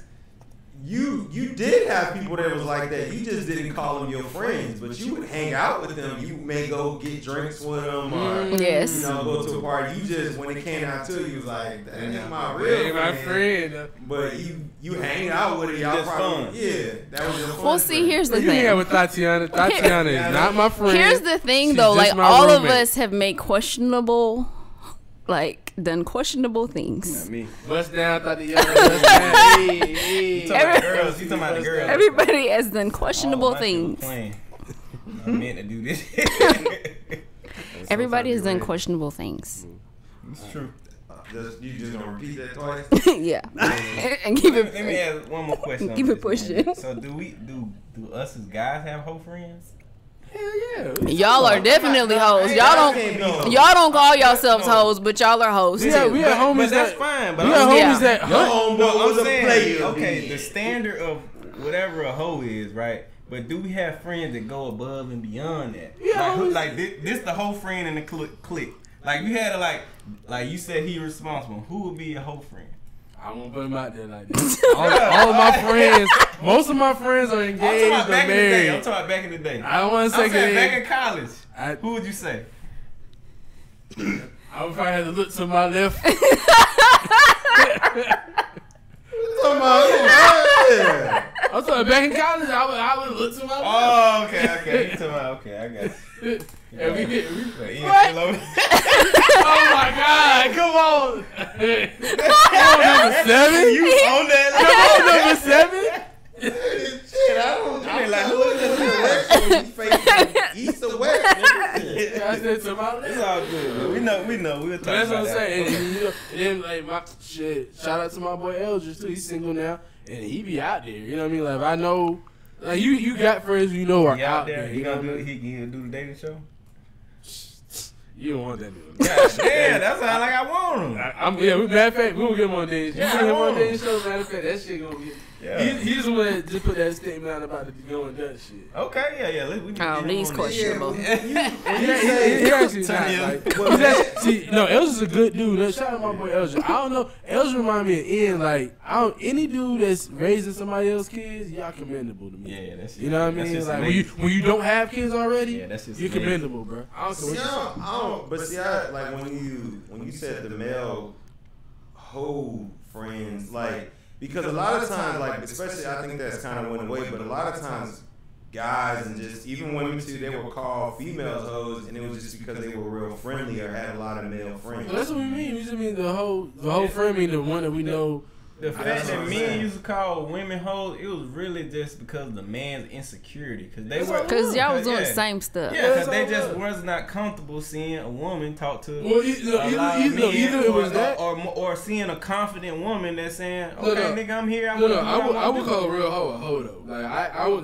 you did have people that was like that. You just didn't call them your friends, but you would hang out with them. You may go get drinks with them, or yes, go to a party. You just when it came out to you, was like, that ain't my real friend. But you hang out with it. Y'all probably that was your fun. Well, see, here's the thing. You hang out with Tatiana. Tatiana is not my friend. Here's the thing, She's though. Like all roommate. of us have made done questionable things. Not me. Bust down, Tatiana. You talking about the girls. Everybody has done questionable things. I meant to do this. Everybody has done questionable things. It's true. You just gonna repeat that twice? Yeah. And keep it. Let me ask one more question. Keep it pushing. So do us as guys have hoe friends? Hell yeah. Y'all are definitely hoes. Y'all don't call yourselves hoes, but y'all are hoes We too. have homies but that's that. fine. But We have homies that. I'm saying, okay, the standard of whatever a hoe is, right? But do we have friends that go above and beyond that? Yeah, like this the whole friend in the clique. Like you had to like you said he responsible. Who would be your whole friend? I won't put him out there like that. all of my friends, most of my friends are engaged or married. I'm talking about back in the day. I don't want to say I'm saying back in college. Who would you say? I would probably have to look to my left. I'm talking back in college. I would look to my left. Oh, okay. You talking about I got you. And we get What? Oh my God! Come on! Come on, number 7. You on that? Come on, number 7. Shit, I don't like who is this? East or west? I said to my left. It's all good. We know. We'll talk That's what about I'm that. saying. And, then like my shit. Shout out to my boy Eldridge too. He's single now, and he be out there. You know what I mean? Like if I know, like you got friends you know are out there. He gonna do the dating show. You don't want that dude. Yeah, damn, that sound like I want him. Matter of fact, we gonna get him on dating. You Yeah, get him I on want dating show. Matter of fact, that shit gonna get. Yeah. He's the one that just put that statement out about the going Dutch shit. Okay, yeah. We can get These him on questionable. He actually not like. See, no, Elger's a good dude. Shout out my boy Elger. I don't know. Elger remind me of Ian. Like, any dude that's raising somebody else's kids, y'all commendable to me. Yeah, that's You know what I mean? Like when you don't have kids already, that's just you're amazing. commendable, bro. I don't care what you say. I don't. But see, I like when you said the male hoe friends, like. Because a lot of times, like, especially I think that's kind of went away, but a lot of times guys and just even women too, they will call females hoes, and it was just because they were real friendly or had a lot of male friends. Well, that's what we mean. We just mean the whole friend mean the one that we know. The fact that men used to call women hoes, it was really just because of the man's insecurity. Because y'all was doing the same stuff. Yeah, because they just was not comfortable seeing a woman talk to either it was that or seeing a confident woman that's saying, No, nigga, I'm here. I would call a real hoe a hoe though. Like I went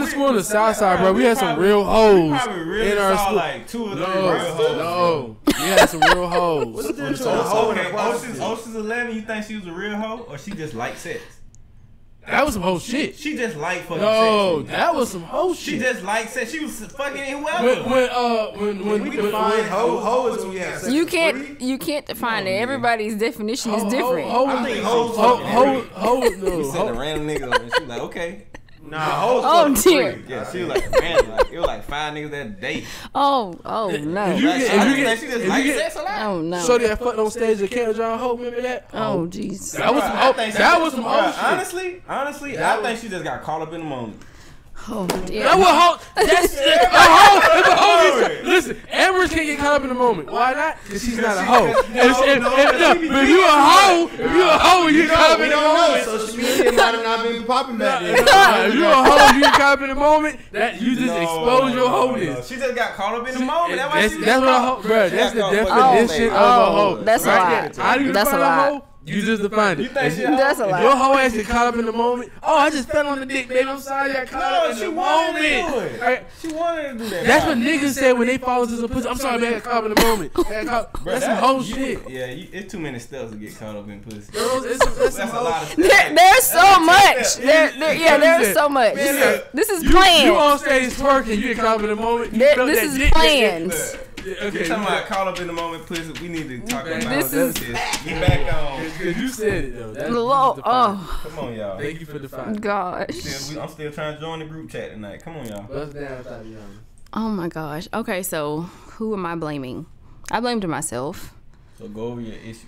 to school on the south side, bro. We had some real hoes in our school. Like 2 or 3 real hoes. No, we had some real hoes. What's the difference between a hoe and a Ocean's prostitute? 11, you think she was a real hoe or she just liked sex? That was some hoe shit. She just liked fucking No, sex. that was some hoe shit. She just liked sex. She was fucking whoever. When we define hoe is when you have sex. You can't define it. Everybody's definition is different. I think hoes. You said a random nigga and she was like, okay. Nah, hoes. Oh dear. Yeah, she was like random. Like, it was like 5 niggas that day. Oh no. If you get- She just liked sex a lot. Oh no. Shorty that fucked on stage at Camp John Hope, remember that? Oh jeez. That was some hoe. That was some hoe shit. Honestly, I think she just got caught up in the moment. Oh, dear. That's what hoe. That's a hoe. If a hoe listen, Amber can't get caught up in the moment. Why not? Because she's not a hoe. But if you a hoe, you caught up in the moment. Social media might have not been popping back then. If you a hoe, you get caught up in the moment. That you just expose your hoeness. She just got caught up in the moment. That's what a hoe, bro. That's the definition of a hoe. That's a lot. How do you define a hoe? You just defined it. That's a lot. Your whole ass get caught up in the moment. Oh, I just fell on the dick, baby. I'm sorry, I caught up in the moment. Right? She wanted to do that. That's what niggas say when they fall into the pussy. I'm sorry, man. I got caught up in the moment. That's some whole shit. Yeah, it's too many steps to get caught up in pussy. That's a lot of steps. There's so much. There's so much. This is planned. You on stage twerking, you get caught up in the moment. This is planned. Okay, talking about caught up in the moment, pussy. We need to talk about this. Get back on. You said it though. Come on, y'all. Thank you for defining. Gosh. I'm still trying to join the group chat tonight. Come on, y'all. Bust down, Tatiana. Oh my gosh. Okay, so who am I blaming? I blamed myself. So go over your issue.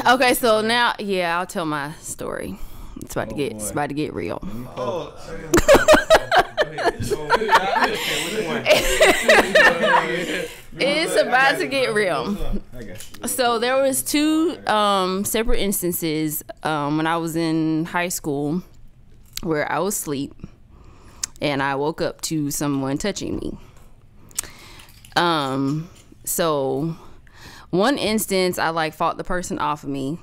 Okay, so now, I'll tell my story. It's about to get real. Oh. It's about to get real. So there was two separate instances when I was in high school where I was asleep and I woke up to someone touching me. So one instance I fought the person off of me.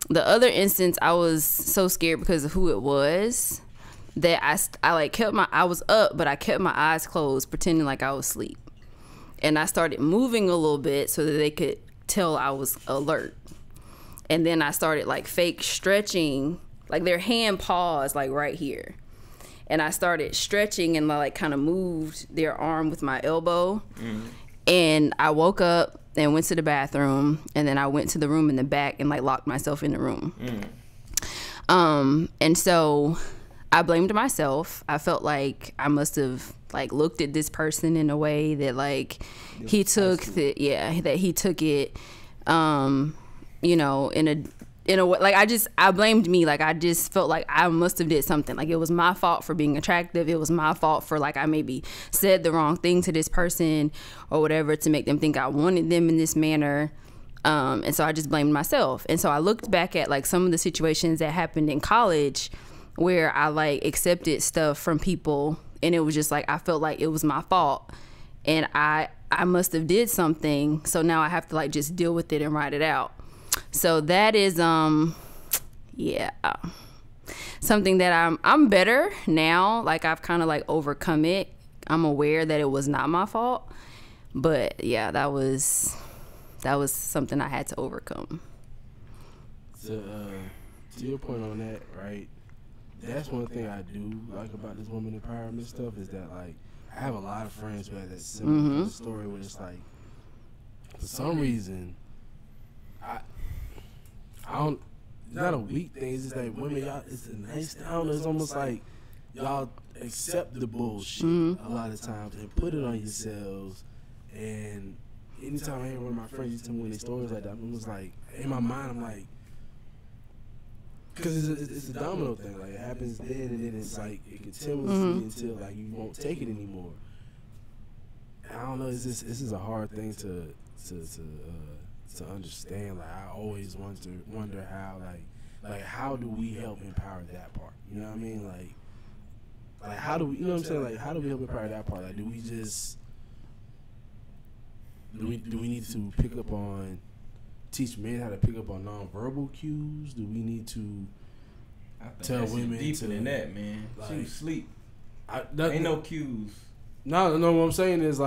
The other instance I was so scared because of who it was that I was up, but I kept my eyes closed, pretending like I was asleep. And I started moving a little bit so that they could tell I was alert. And then I started fake stretching, their hand paused right here. And I started stretching and kind of moved their arm with my elbow. Mm-hmm. And I woke up and went to the bathroom, and then I went to the room in the back and locked myself in the room. Mm. And so I blamed myself. I felt like I must have looked at this person in a way that he took it, in a way, I blamed me. I just felt like I must have did something. It was my fault for being attractive. It was my fault for I maybe said the wrong thing to this person or whatever to make them think I wanted them in this manner. And so I just blamed myself. And so I looked back at some of the situations that happened in college where I accepted stuff from people, and it was just I felt like it was my fault, and I must have did something. So now I have to just deal with it and write it out. So that is something that I'm better now. I've kind of overcome it. I'm aware that it was not my fault, but that was something I had to overcome. So to your point on that, right? That's one thing I do like about this woman empowerment stuff is that I have a lot of friends who have that similar story where it's for some reason I don't. It's not a weak thing. It's just women, y'all. It's a nice down. It's almost y'all accept the bullshit a lot of times and put it on yourselves. And anytime I hear one of my friends used to tell me when they stories like that, I'm just in my mind, I'm because it's a domino thing. It happens then, and then it's it continues until you won't take it anymore. I don't know. This is a hard thing to understand. I always wonder how how do we help empower that part? You know what I mean? How do we? You know what I'm saying? How do we help empower that part? Do we just do we need to teach men how to pick up on nonverbal cues? Do we need to tell women deeper than that, man? She sleep. Ain't no cues. No. What I'm saying is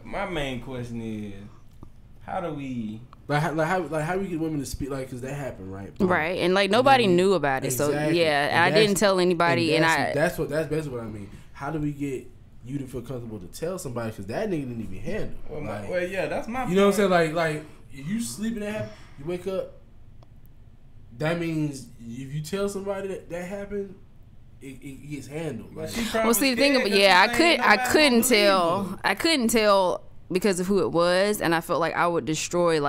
my main question is, how do we how we get women to speak because that happened, right? Right, and nobody knew about it, exactly. So I didn't tell anybody, and that's basically what I mean. How do we get you to feel comfortable to tell somebody because that nigga didn't even handle? That's my. You know what I'm saying? If you sleeping and you wake up, that means if you tell somebody that happened, it gets handled. See, the thing about I couldn't tell because of who it was, and I felt like I would destroy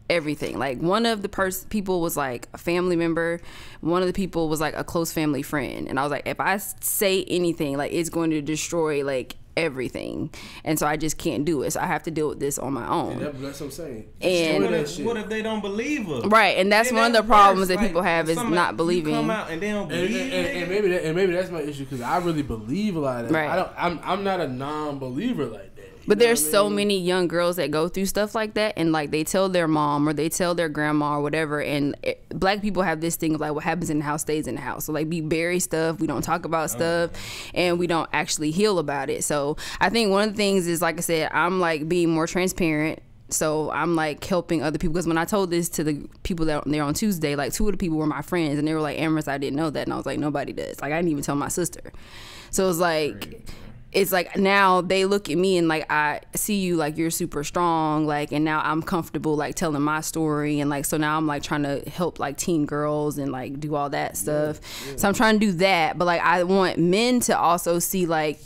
everything. Like one of the people was like a family member, one of the people was like a close family friend, and I was like, if I say anything, like it's going to destroy like everything, and so I just can't do it. So I have to deal with this on my own. That's what I'm saying. And what if they don't believe her? Right, and that's one of the problems that people have is not believing. Come out and they don't believe. And maybe that's my issue because I really believe a lot of that. Right. I'm not a non-believer like that. But there's so many young girls that go through stuff like that, and like they tell their mom or they tell their grandma or whatever, and black people have this thing of like what happens in the house stays in the house. So like we bury stuff, we don't talk about stuff, and we don't actually heal about it. So I think one of the things is, like I said, I'm like being more transparent. So I'm like helping other people, because when I told this to the people that were there on Tuesday, like 2 of the people were my friends, and they were like, Amherst, I didn't know that. And I was like, nobody does. Like I didn't even tell my sister. So it was like, it's like now they look at me and like I see you like you're super strong, like, and now I'm comfortable like telling my story, and like so now I'm like trying to help like teen girls and like do all that stuff. So I'm trying to do that, but like I want men to also see like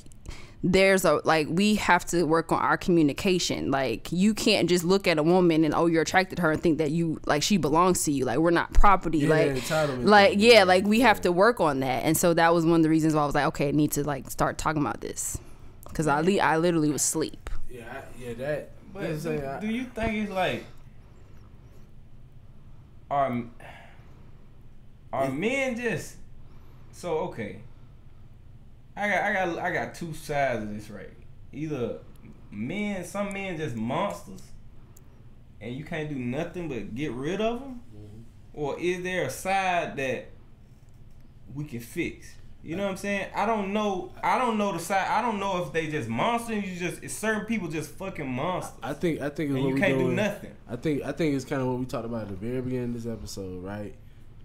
there's a like we have to work on our communication. Like you can't just look at a woman and you're attracted to her and think that you like she belongs to you. Like we're not property. Like we have to work on that. And so that was one of the reasons why I was like, okay, I need to like start talking about this, because I literally was asleep. But do you think it's like are men just so okay? I got 2 sides of this, right? Either some men just monsters, and you can't do nothing but get rid of them, or is there a side that we can fix? You know what I'm saying? I don't know the side. I don't know if they just monsters. Certain people just fucking monsters. I think it's and what you can't do nothing. I think it's kind of what we talked about at the very beginning of this episode, right?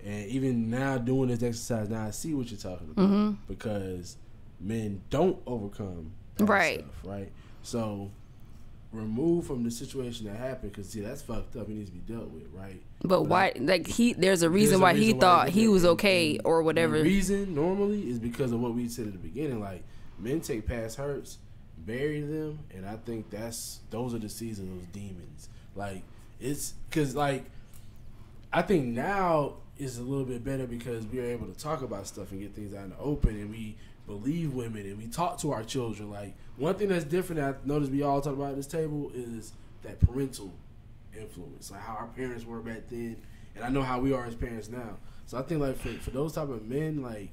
And even now doing this exercise, now I see what you're talking about, because men don't overcome stuff, right? So remove from the situation that happened, because see, that's fucked up. It needs to be dealt with, right? But why? Like there's a reason why he thought he was okay or whatever. The reason normally is because of what we said at the beginning. Like men take past hurts, bury them, and I think those are the seeds of those demons. Like it's because like I think now is a little bit better because we are able to talk about stuff and get things out in the open, and we believe women and we talk to our children. Like one thing that's different that I noticed we all talk about at this table is that parental influence, like how our parents were back then, and I know how we are as parents now. So I think like for those type of men, like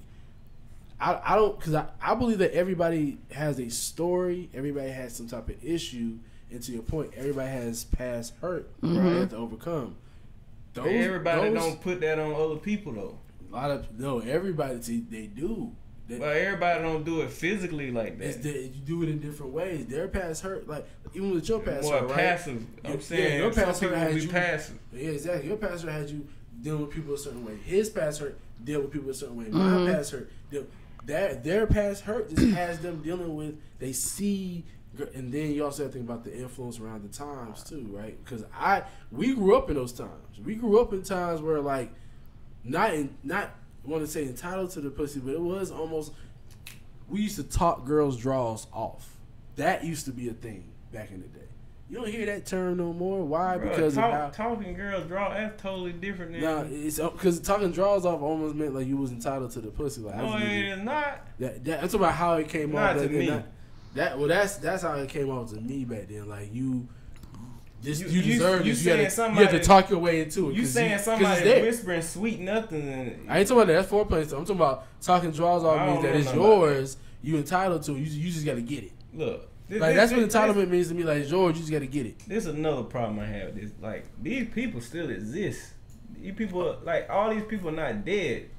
I don't, because I believe that everybody has a story, everybody has some type of issue, and to your point, everybody has past hurt right, they have to overcome. Everybody don't put that on other people though. Everybody they do. But everybody don't do it physically like that. You do it in different ways. Their past hurt, like even with your past hurt, right? Passive. I'm saying your past hurt had you passive. Yeah, exactly. Your past hurt had you dealing with people a certain way. His past hurt deal with people a certain way. My past hurt, their past hurt just has them dealing with. They see, and then you also have to think about the influence around the times too, right? Because we grew up in those times. We grew up in times where like not. I want to say entitled to the pussy, but it was almost, we used to talk girls' draws off. That used to be a thing back in the day. You don't hear that term no more. Why? Bro, because talking girls' draw, that's totally different than. Nah, it's because talking draws off almost meant like you was entitled to the pussy. Like, no, it is not. That's about how it came off. Not to me. That's how it came off to me back then. Like you deserve it. You have to talk your way into it. You saying somebody whispering sweet nothing. I ain't talking about that. That's foreplay stuff. I'm talking about talking draws off means that it's yours. You entitled to it. You just got to get it. Look. That's what entitlement means to me. Like, George, you just got to get it. This is another problem I have. This like these people still exist. These people, like all these people, are not dead.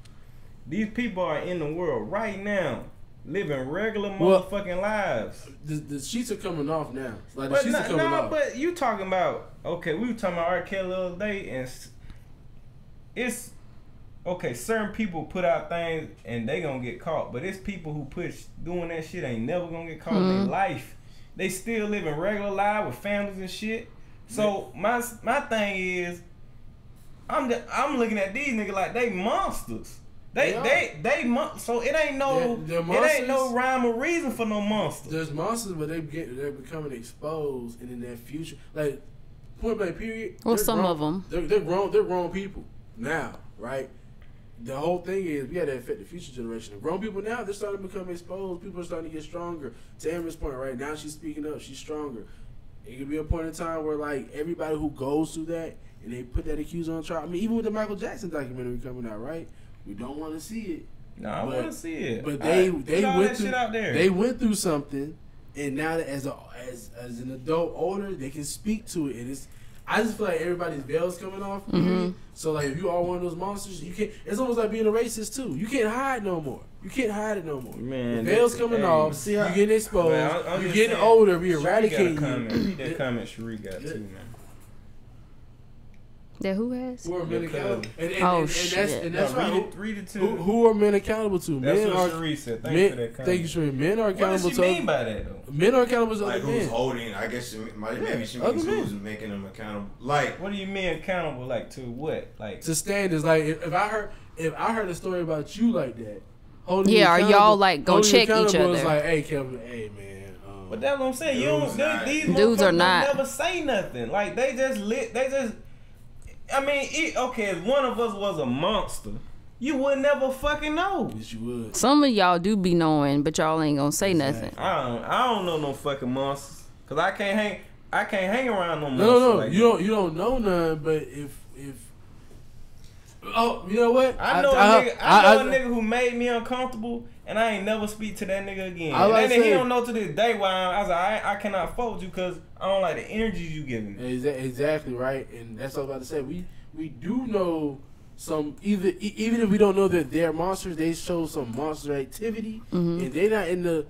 These people are in the world right now, living regular motherfucking lives. The sheets are coming off now. Like the sheets are coming off. But you talking about we were talking about R. Kelly the other day, and it's okay. Certain people put out things and they gonna get caught, but it's people who doing that shit ain't never gonna get caught in their life. They still living regular lives with families and shit. So my thing is, I'm looking at these niggas like they monsters. So it ain't no rhyme or reason for no monsters. There's monsters, but they're becoming exposed, and in their future, like point blank period. Well, some of them. They're grown people now, right? The whole thing is we got to affect the future generation. The grown people now, they're starting to become exposed. People are starting to get stronger. To Amber's point, right now she's speaking up. She's stronger. It could be a point in time where like everybody who goes through that and they put that accused on trial. I mean, even with the Michael Jackson documentary coming out, right? We don't want to see it. No, I want to see it. But they went through shit out there. They went through something, and now that as an adult, older, they can speak to it. And it's I just feel like everybody's veil's coming off. Mm-hmm. So like, if you are one of those monsters, you can't. It's almost like being a racist too. You can't hide no more. You can't hide it no more. Man, the veil's coming off. You getting exposed. Man, you're getting older. We eradicating you. Read that comment Sheree got too, man. That who has? Who are men accountable? Shit. And that's right. Read it too. Who are men accountable to? That's men what are, Sheree said. Thank you for that comment. Thank you, Sheree. Men are accountable to. What does she mean by that though? Men are accountable to like other who's men. holding? I guess maybe she means who's making them accountable. Like, what do you mean accountable? Like to what? Like to standards. Like if I heard a story about you like that, holding yeah, are y'all like gonna check each other? It's like, hey Kevin, hey man. But that's what I'm saying. You don't. These dudes are not. Never say nothing. Like they just lit. They just. I mean, okay, if one of us was a monster, you would never fucking know. Yes, you would. Some of y'all do be knowing, but y'all ain't gonna say nothing. I don't know no fucking monsters, cause I can't hang around no monsters. No. Like you don't know none. But if you know what? I know a nigga who made me uncomfortable, and I ain't never speak to that nigga again. And then he don't know to this day why I was like, I cannot fuck with you because I don't like the energy you giving me. Exactly right, and that's what I was about to say. We do know some even if we don't know that they're monsters, they show some monster activity, and they not in the.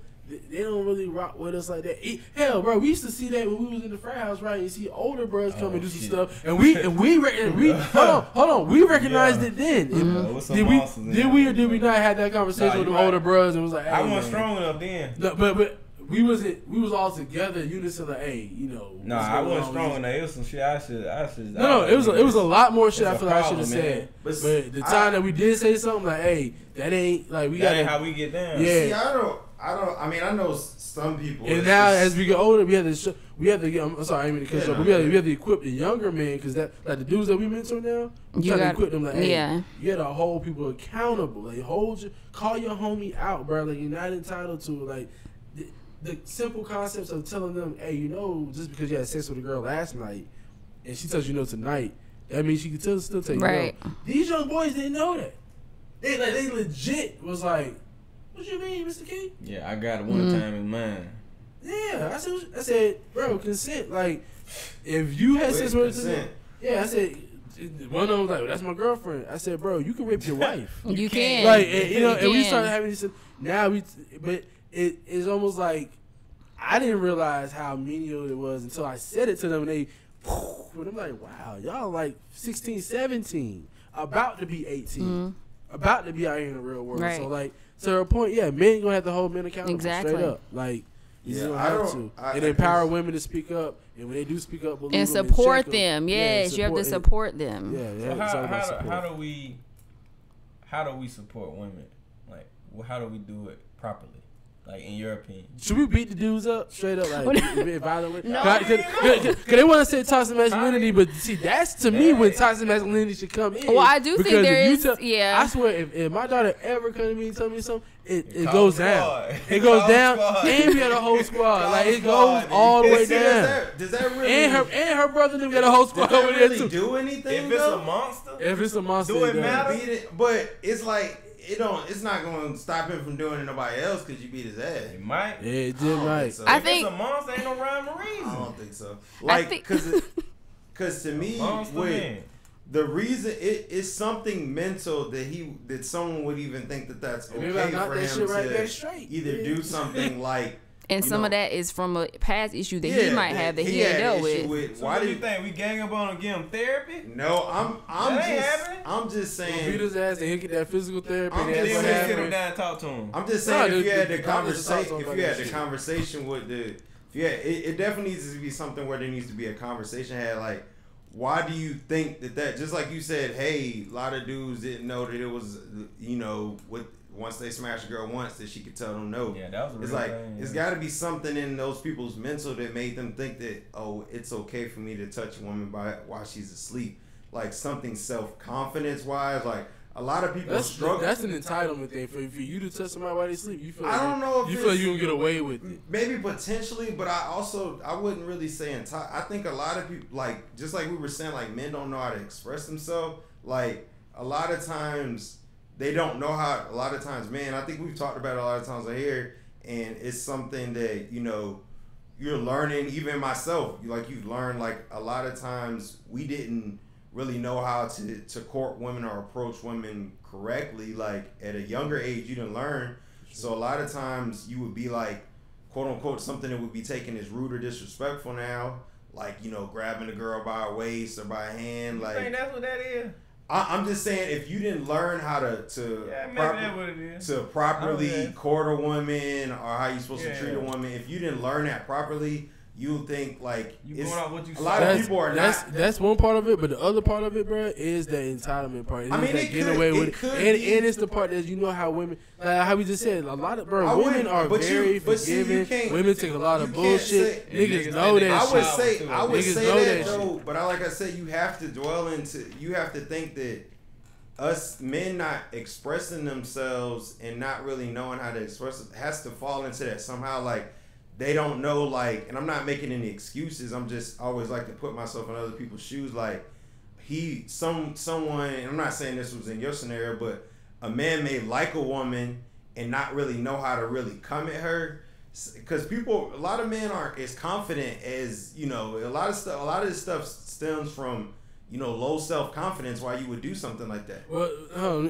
They don't really rock with us like that. Hell, bro, we used to see that when we was in the frat house, right? You see older bros come and do some stuff, and we hold on, we recognized it then. Did we or did we not have that conversation with the older bros and was like, hey, I wasn't strong enough then. No, but we was all together, unison, like, hey, you know. Nah, I wasn't strong enough. It was some shit I should. No, it was a lot more shit I feel like I should have said. But the time that we did say something, like, hey, that ain't like we got. That ain't how we get down. Yeah. See, I mean, I know some people. And now, as we get older, we have to get. I'm sorry, I didn't mean to cut you off, but we have to equip the younger men because that, like the dudes that we mentor now, you got to equip them like, hey, you got to hold people accountable. Like, call your homie out, bro. Like, you're not entitled to like the simple concepts of telling them, hey, you know, just because you had sex with a girl last night and she tells you no tonight, that means she can still take you no. These young boys didn't know that. They legit was like. What you mean, Mr. King? Yeah, I got it one time in mind. Yeah, I said, bro, consent. Like, if you had sex with her, yeah, I said, one of them was like, well, that's my girlfriend. I said, bro, you can rape your wife. You can. Like, and we started having this. Now but it's almost like I didn't realize how menial it was until I said it to them, and I'm like, wow, y'all like 16, 17, about to be 18, about to be out here in the real world. Right. So like. To her point, yeah, men gonna have to hold men accountable straight up. Like, you don't have to. And empower women to speak up. And when they do speak up, and support them. Yes, you have to support them. Yeah. So how do we support women? Like, how do we do it properly? Like, in your opinion, should we beat the dudes up straight up, like violent? No, because they want to say toxic masculinity, but see, that's to me when toxic masculinity should come in. Well, I do think there is. I swear, if my daughter ever come to me and tell me something, it goes down. It goes down, and we got a whole squad. Like it goes all the way down. Does that really? And her brother them got a whole squad over there too. Do anything? If it's a monster, do it matter? But it's like. It's not going to stop him from doing it to nobody else because you beat his ass. It might. Yeah, it did right. So. I think if it's a monster, ain't no rhyme or reason. I don't think so. Like, because to me, the reason it's something mental that someone would even think that's okay for him to either do something like. And some of that is from a past issue that he might have that he ain't dealt with. So why do you think we gang up on him and give him therapy? No, I'm just saying. Beat his ass and he'll get that physical therapy. Sit him down and talk to him. I'm just saying if you had the conversation with it definitely needs to be something where there needs to be a conversation had. Like, why do you think that just like you said, hey, a lot of dudes didn't know that it was, you know, once they smash a girl once, that she could tell them no. Yeah, that was a it's real like thing, it's got to be something in those people's mental that made them think that, oh, it's okay for me to touch a woman while she's asleep. Like something self-confidence wise, like a lot of people struggle. That's an entitlement thing for you to touch somebody while they sleep. You feel I don't know if you feel like you can get away with it. Maybe potentially, but I wouldn't really say entitled. I think a lot of people, like just like we were saying, like men don't know how to express themselves. Like a lot of times they don't know how. A lot of times, man, I think we've talked about it a lot of times on here, and it's something that you're learning. Even myself, you've learned. Like a lot of times we didn't really know how to court women or approach women correctly. Like at a younger age, you didn't learn. So a lot of times you would be like, quote unquote, something that would be taken as rude or disrespectful now. Like, grabbing a girl by a waist or by a hand. Like, you think that's what that is? I'm just saying, if you didn't learn how to properly court a woman or how you're supposed to treat a woman, if you didn't learn that properly, you think like a lot of people are not. That's one part of it, but the other part of it, bro, is the entitlement part. It getting away with it, and it's the part that how women, like how we just said, a lot of women are very forgiving. Women take a lot of bullshit. Niggas know that. I would say that though, but like I said, you have to you have to think that us men not expressing themselves and not really knowing how to express it has to fall into that somehow. Like, they don't know, like, and I'm not making any excuses. I'm just always like to put myself in other people's shoes. Like, someone, and I'm not saying this was in your scenario, but a man may like a woman and not really know how to really come at her, because a lot of men aren't as confident as a lot of this stuff stems from low self-confidence, why you would do something like that. Well, I'm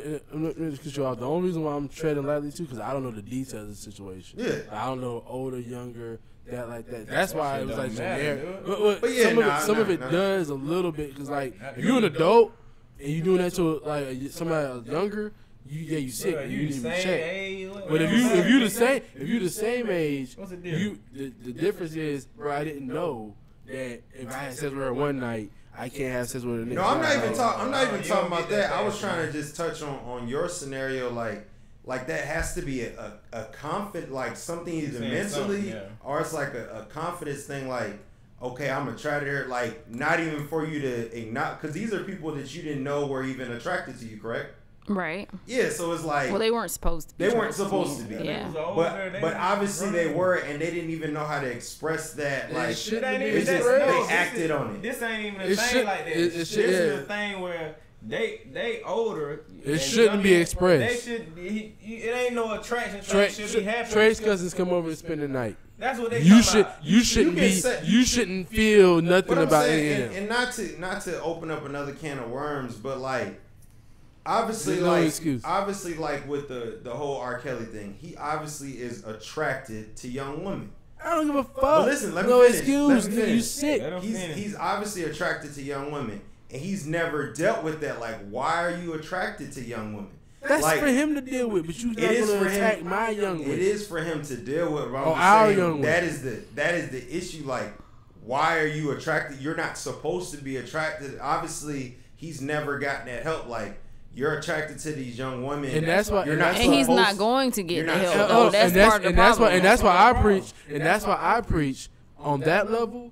not going to cut you off. The only reason why I'm treading lightly too, because I don't know the details of the situation. Yeah. I don't know older, younger, that like that. That's why it was like generic. But yeah, some of it does a little bit, because like if you're an adult and you doing that to like somebody younger, you sick. You need to be checked. But if you the same age, the difference is, bro, I didn't know that if I had sex with her one night, I can't have sex with a nigga. No, I'm not even talking about that. I was trying to just touch on your scenario, like that has to be a confident, like something either mentally or it's like a confidence thing. Like, okay, I'm attracted to her. Like, not even for you to acknowledge, because these are people that you didn't know were even attracted to you, correct? Right. Yeah, so it's like, well, they weren't supposed to be. They weren't supposed to be. Yeah. But obviously they were, and they didn't even know how to express that. Like, they acted on it. This ain't even a thing like that. This is a thing where they older. It shouldn't be expressed. It ain't no attraction. Trey's cousins come over and spend the night. That's what they. You shouldn't feel nothing about it. And not to open up another can of worms, but like. Obviously, like with the whole R. Kelly thing, he obviously is attracted to young women. I don't give a fuck. But listen, let me finish. You sick. He's obviously attracted to young women, and he's never dealt with that. Like, why are you attracted to young women? That's like, for him to deal with, but you're not going to attack my young women. It is for him to deal with. But our young women. That is the issue. Like, why are you attracted? You're not supposed to be attracted. Obviously, he's never gotten that help. Like, you're attracted to these young women, and that's why. And he's not going to get the help. That's part of the problem. And that's why I preach on that level.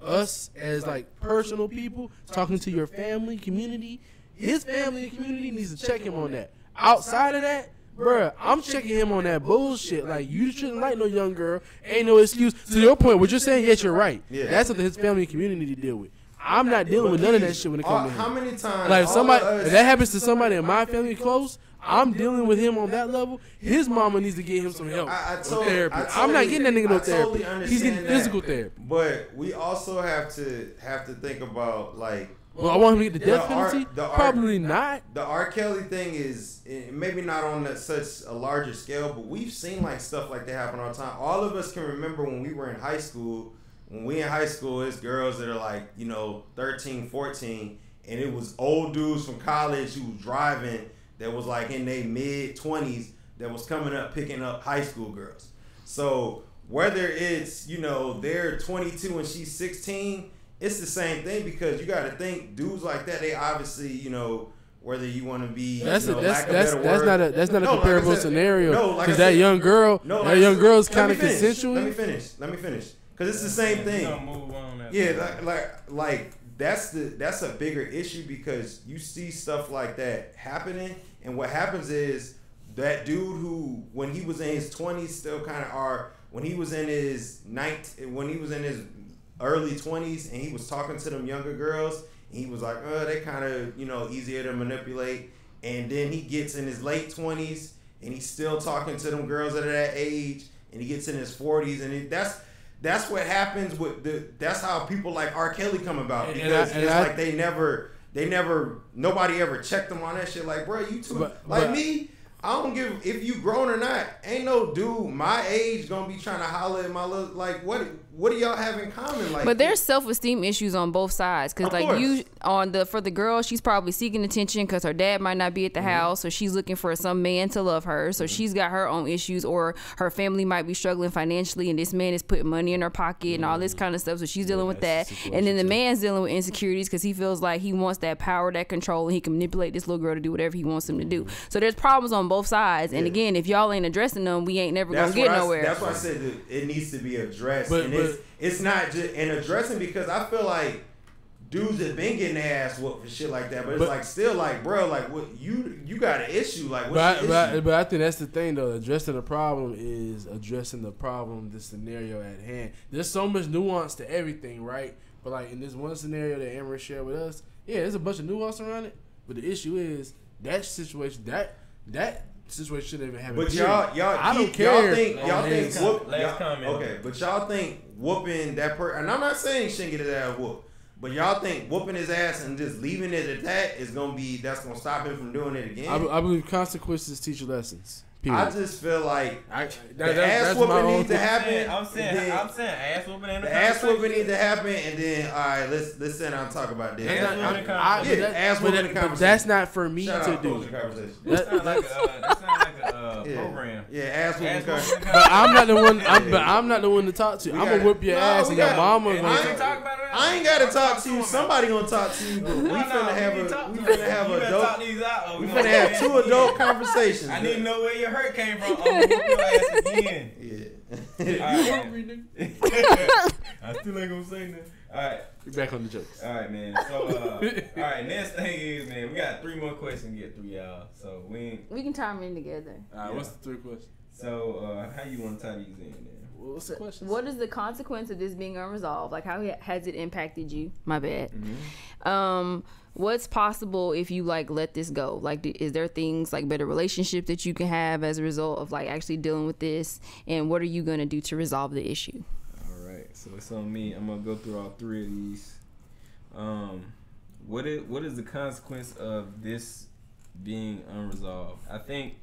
Us as like personal people talking to your family, community, his family and community needs to check him on that. Outside of that, bruh, I'm checking him on that bullshit. Like, you shouldn't like no young girl. Ain't no excuse. To your point, what you're saying, yes, you're right. Yeah. That's something his family and community need to deal with. I'm not dealing with none of that shit when it comes to him. How many times? Like, if that happens to somebody in my family close, I'm dealing with him on that level. His mama needs to get him some help. Therapy. I'm not getting that nigga no therapy. He's getting physical therapy. But we also have to think about, like, well, I want him to get the death penalty? Probably not. The R. Kelly thing is maybe not on such a larger scale, but we've seen like stuff like that happen all the time. All of us can remember when we were in high school. When we in high school, it's girls that are like, 13, 14, and it was old dudes from college who was driving that was like in their mid-20s that was coming up picking up high school girls. So whether it's, they're 22 and she's 16, it's the same thing, because you got to think dudes like that, they obviously, whether you want to be that's not a comparable like scenario. No, like because that young girl, young girl's kind of consensual. Let me finish. Because it's the same thing. Yeah, like that's a bigger issue because you see stuff like that happening, and what happens is that dude who, when he was in his 20s, still kind of are. When he was in his early 20s, and he was talking to them younger girls. He was like, they kind of, easier to manipulate. And then he gets in his late 20s, and he's still talking to them girls that are that age. And he gets in his 40s, and that's what happens with that's how people like R. Kelly come about, because nobody ever checked them on that shit. Like, bro, you too, me. I don't give if you grown or not. Ain't no dude my age gonna be trying to holler at my little, like, what do y'all have in common? Like, but there's self-esteem issues on both sides, because for the girl, she's probably seeking attention because her dad might not be at the house, so she's looking for some man to love her, so she's got her own issues, or her family might be struggling financially and this man is putting money in her pocket and all this kind of stuff, so she's dealing with that. And then the man's dealing with insecurities because he feels like he wants that power, that control, and he can manipulate this little girl to do whatever he wants him to do. So there's problems on both sides, and again, if y'all ain't addressing them, we ain't never gonna get nowhere. That's why I said that it needs to be addressed. But it's not just in addressing, because I feel like dudes have been getting their ass whooped for shit like that, but it's like still like, bro, like, what you got an issue, like, what's your issue? But I think that's the thing though. Addressing the problem is addressing the problem, the scenario at hand. There's so much nuance to everything, right? But like in this one scenario that Amber shared with us, there's a bunch of nuance around it. But the issue is that situation situation shouldn't even happen. But y'all, I don't care. Y'all think okay, but y'all think whooping that person, and I'm not saying he shouldn't get his ass whooped, but y'all think whooping his ass and just leaving it at that that's gonna stop him from doing it again? I believe consequences teach lessons. Period. I just feel like the ass whooping needs to happen. I'm saying ass whooping and the ass whooping needs to happen, and then all right, let's sit down and talk about this. Ass whooping conversation. But that's not for me to do. That sounds like a program. Yeah, ass whooping conversation. But I'm not the one to talk to. I'm gonna whip your ass, and your mama. I ain't gotta talk to you. Somebody gonna talk to you. But we finna have two adult conversations. I need to know where your hurt came from. I'm gonna whoop your ass again. Yeah. I still ain't gonna say that. Alright. We're back on the jokes. Alright, man. So, alright, next thing is, man, we got 3 more questions to get through, y'all. So, we can tie them in together. Alright, what's the 3 questions? So, how you want to tie these in, man? What's the question? What is the consequence of this being unresolved? Like, how has it impacted you? My bad. What's possible if you like let this go? Like, is there things like better relationship that you can have as a result of like actually dealing with this? And what are you gonna do to resolve the issue? All right, so it's on me. I'm gonna go through all 3 of these. What is the consequence of this being unresolved? I think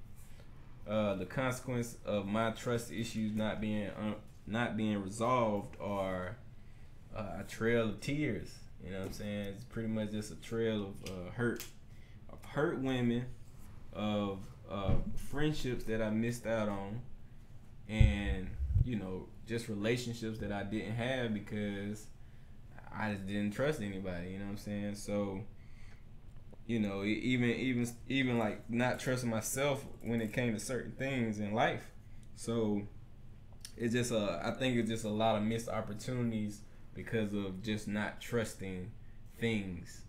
the consequence of my trust issues not being resolved are a trail of tears. You know what I'm saying? It's pretty much just a trail of hurt women, of friendships that I missed out on, and just relationships that I didn't have because I just didn't trust anybody. You know what I'm saying? So, even like not trusting myself when it came to certain things in life. So it's just I think it's just a lot of missed opportunities because of just not trusting things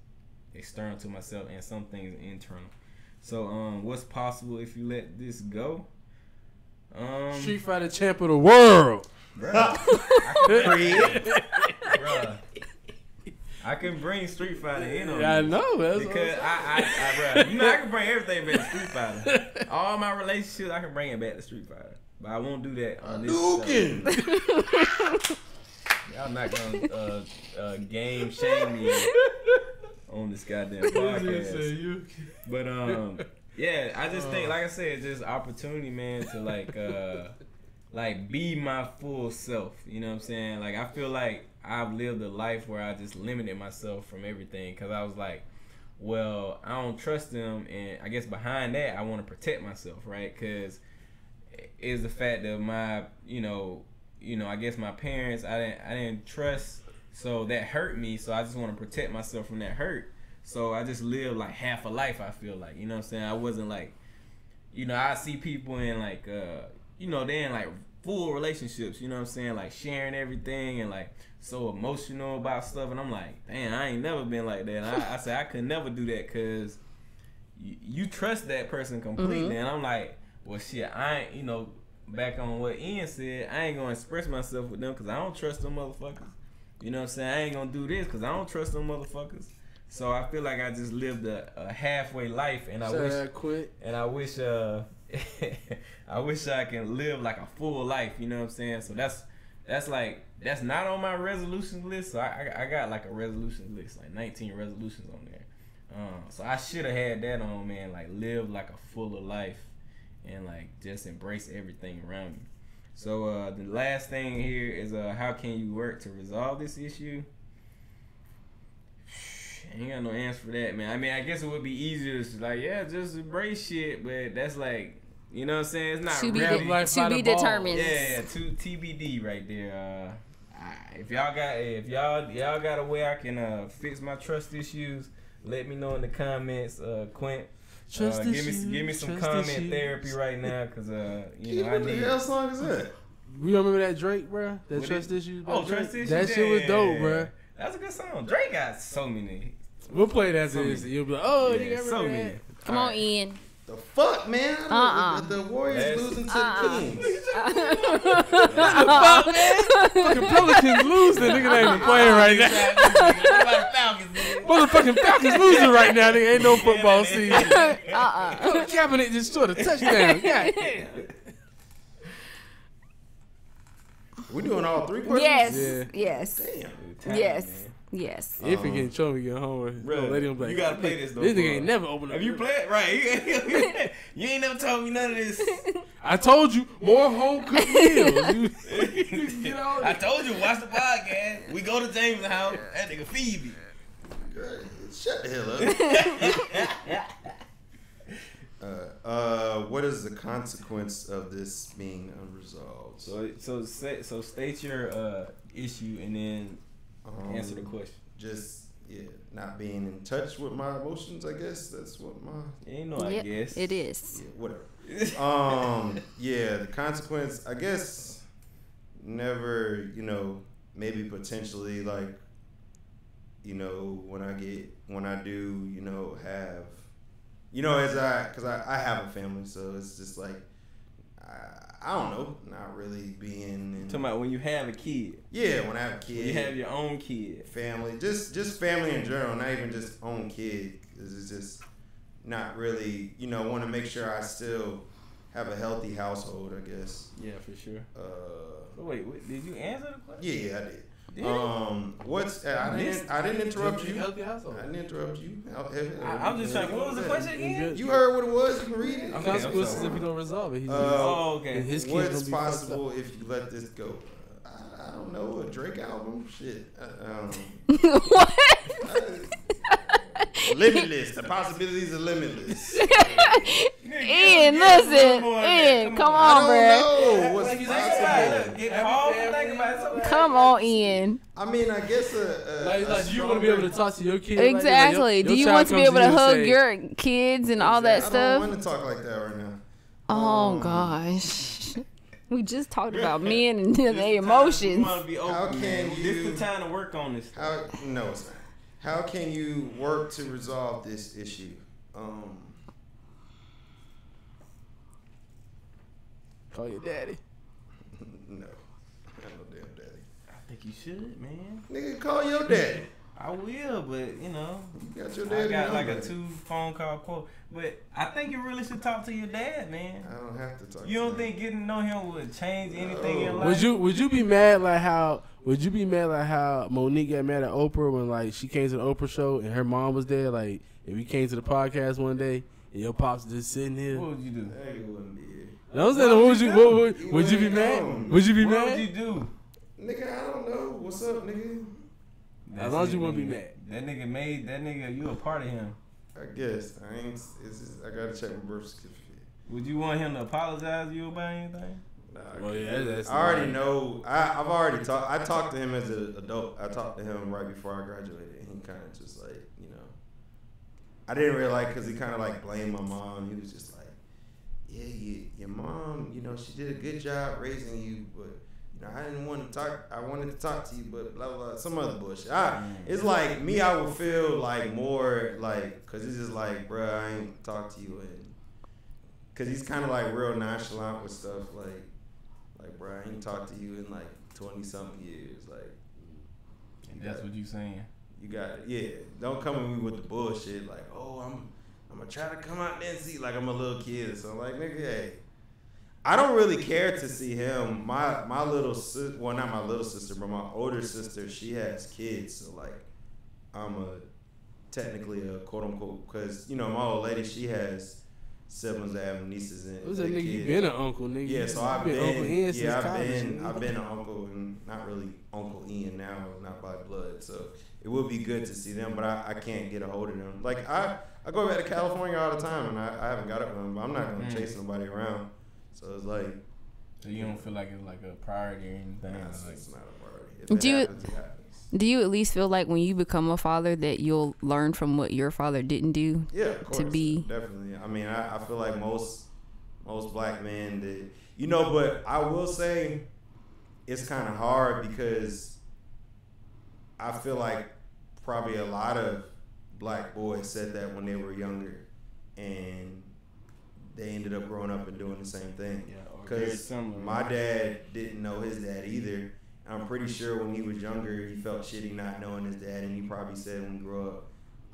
external to myself and some things internal. So what's possible if you let this go? Street Fighter champ of the world. Bruh. I can bring Street Fighter in on I know. That's because I can bring everything back to Street Fighter. All my relationships, I can bring it back to Street Fighter. But I won't do that on this show. Y'all not gonna game shame me on this goddamn podcast. But yeah, I just think, like I said, just opportunity, man, to like be my full self. You know what I'm saying? Like, I feel like I've lived a life where I just limited myself from everything because I was like, well, I don't trust them, and I guess behind that I want to protect myself, right? Because it's the fact that my I guess my parents I didn't trust, so that hurt me, so I just want to protect myself from that hurt. So I just lived like half a life, I feel like. You know what I'm saying? I wasn't like, you know, I see people in like, you know, they in like full relationships, you know what I'm saying? Like sharing everything and like so emotional about stuff. And I'm like, damn, I ain't never been like that. And I said, I could never do that because you trust that person completely. And I'm like, well, shit, I ain't, you know, back on what Ian said, I ain't going to express myself with them because I don't trust them motherfuckers. You know what I'm saying? I ain't going to do this because I don't trust them motherfuckers. So I feel like I just lived a halfway life, and I wish I wish I can live like a full life. You know what I'm saying? So that's not on my resolutions list. So I got like a resolution list, like 19 resolutions on there. So I should have had that on, man. Like live like a fuller life, and like just embrace everything around me. So the last thing here is how can you work to resolve this issue? I ain't got no answer for that, man. I mean, I guess it would be easier to like, yeah, just embrace shit, but that's like, you know what I'm saying? It's not to really to be determined. Yeah, to TBD right there. If y'all got a way I can fix my trust issues, let me know in the comments. Quint, give me some comment therapy right now, cause you know I need. What the hell song is that? You remember that Drake, bro? That Trust Issues. Trust Issues. That shit was dope, bro. That's a good song. Drake got so many. We'll play that so you'll be like, oh, yeah, so many. Come on, Ian. The fuck, man? The Warriors losing to the Kings. Fucking Pelicans losing. Nigga ain't even playing right now. Motherfucking Falcons losing right now. Nigga ain't no football season. Kaepernick just scored a touchdown. God damn. We doing all three questions? Yes. Damn. Yes. Yes. If he getting shown, we get home. Bro, you gotta play this though. This nigga ain't never opened up. Have you played? Right. You ain't never told me none of this. I told you, more home cooked meals. I told you, watch the podcast. We go to James' house. That nigga feed me. Shut the hell up. What is the consequence of this being unresolved? So state your issue and then answer the question. Just not being in touch with my emotions. I guess that's what my. Ain't no. I guess it is. Yeah, whatever. The consequence. I guess never. Maybe potentially like. When I do. Have. Because I have a family, so it's just like. I don't know, not really being. Talking about when you have a kid. Yeah, when I have a kid. You have your own kid. Family, just family in general, not even just own kid. It's just not really, want to make sure I still have a healthy household, I guess. Yeah, for sure. Wait, did you answer the question? Yeah, I did. I didn't interrupt you. I didn't interrupt you. I'm just trying. What was the question again? You heard what it was. You can read it. Consequences if you don't resolve it. Okay. His what's possible if you let this go? I don't know. A Drake album? Shit. What? Limitless. The possibilities are limitless. Ian, listen. Ian, come on, bro. I don't know what's possible. Come on, Ian. I mean, I guess like you want to be able to talk to your kids. Exactly. Like, do you want to be able to hug your kids and all that stuff? I don't want to talk like that right now. Oh gosh. We just talked about men and their emotions. How can you? This is the time to work on this. No, it's not. How can you work to resolve this issue? Call your daddy. No, I have no damn daddy. I think you should, man. Nigga, call your daddy. I will, but you got your daddy. I got like a 2 phone call quote. But I think you really should talk to your dad, man. I don't have to talk. You don't think getting to know him would change anything in your life? Would you be mad like how? Would you be mad like how Monique got mad at Oprah when like she came to the Oprah show and her mom was there? Like if you came to the podcast one day and your pops just sitting here. What would you do? Hey, wouldn't be here. No, I'm saying, would you be mad? Would you be mad? What would you do? Nigga, I don't know. What's up, nigga? As long as you wouldn't be mad. That nigga, you a part of him. I guess. I gotta check my birth certificate. Would you want him to apologize to you about anything? Nah, that's I already know. I've already talked. I talked to him as an adult. I talked to him right before I graduated. And he kind of just like, I didn't really like because he kind of like blamed my mom. He was just like, yeah, your mom, you know, she did a good job raising you, but you know, I didn't want to talk. I wanted to talk to you, but blah blah, some other bullshit. It's like me. I would feel like more like because it's just like, bruh, I ain't talk to you, and because he's kind of like real nonchalant with stuff, like bruh, I ain't talked to you in like 20-something years, like. And that's what you saying. You got it. Yeah. Don't come at me with the bullshit like, oh, I'm gonna try to come out there and see like I'm a little kid. So like, nigga, hey, I don't really care to see him. My little sister, well, not my little sister, but my older sister, she has kids. So like, I'm technically a quote unquote, because you know my old lady, she has siblings that have nieces and who's that nigga? You been an uncle, nigga. Yeah, so I've been Uncle Ian since college. I've been an uncle and not really Uncle Ian now, not by blood. So it would be good to see them, but I can't get a hold of them. Like I go back to California all the time, and I haven't got up with them, but I'm not gonna chase nobody around. So it's like. So you don't feel like it's like a priority or anything? Nah, like, it's not a priority. If it happens, it happens. Do you at least feel like when you become a father that you'll learn from what your father didn't do? Yeah, of course, to be definitely. I mean, I feel like most black men did, you know, but I will say it's kind of hard because I feel like probably a lot of black boys said that when they were younger, and they ended up growing up and doing the same thing. Because my dad didn't know his dad either. I'm pretty sure when he was younger, he felt shitty not knowing his dad, and he probably said when he grew up,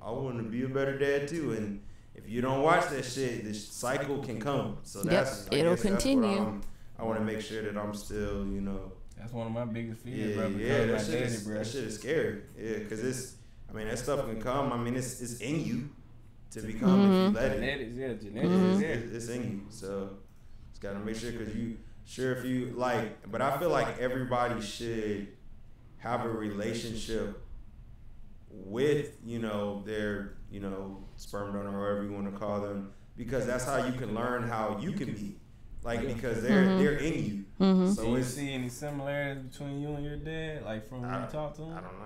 I want to be a better dad too. And if you don't watch that shit, this cycle can come. So that's it'll continue. That's I want to make sure that I'm still, you know. That's one of my biggest fears, bro. That shit is scary. Yeah, because that stuff can come. I mean, it's in you to become if you let it. Genetics, it's in you. So it's got to make sure because you. Sure, if you like, but I feel like everybody should have a relationship with, you know, their, you know, sperm donor or whatever you want to call them, because that's how you can learn how you can be, like, because they're in you. So do you see any similarities between you and your dad, like from when you talk to him? I don't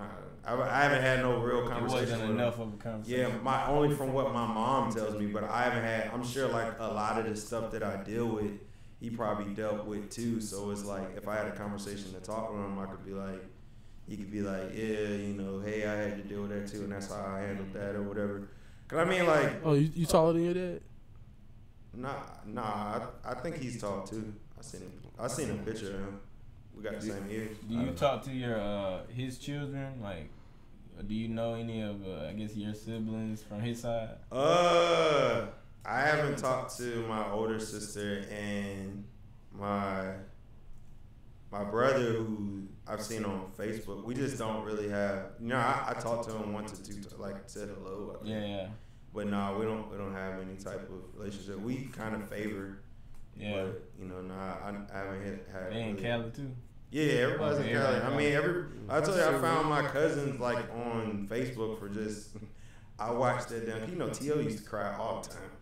know. I haven't had no real conversation. It wasn't enough of a conversation. Yeah, only from what my mom tells me, but I haven't had. I'm sure like a lot of the stuff that I deal with, he probably dealt with too. So it's like if I had a conversation to talk with him, I could be like, he could be like, yeah, you know, hey, I had to deal with that too, and that's how I handled that or whatever. Cause I mean, like, oh, you taller than your dad? Nah, I think he's tall too. I seen a picture of him. We got the same ears. Do you talk to your his children? Like, do you know any of I guess your siblings from his side? I haven't talked to my older sister and my brother, who I've seen on Facebook. We just don't really have. You know, I talked to him once or two, like said hello. Yeah. But no, we don't have any type of relationship. We kind of favor. Yeah. But, you know, I haven't had. They in Cali too. Yeah, everybody's in Cali. I mean, I told you I found my cousins like on Facebook for just. I watched that damn. You know, T.O. used to cry all the time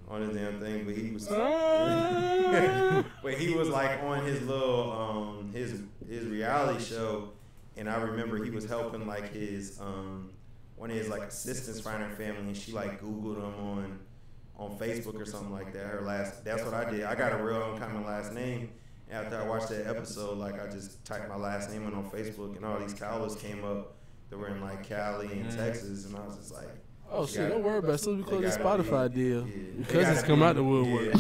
on his damn thing, but he was. But he was like on his little his reality show, and I remember he was helping like his one of his like assistants find her family, and she like Googled him on Facebook or something like that. That's what I did. I got a real uncommon last name. After I watched that episode, like I just typed my last name in on Facebook, and all these cowboys came up that were in like Cali and Texas, and I was just like, oh shit, don't worry about it. As soon as we close the Spotify deal, your cousins come out the woodwork.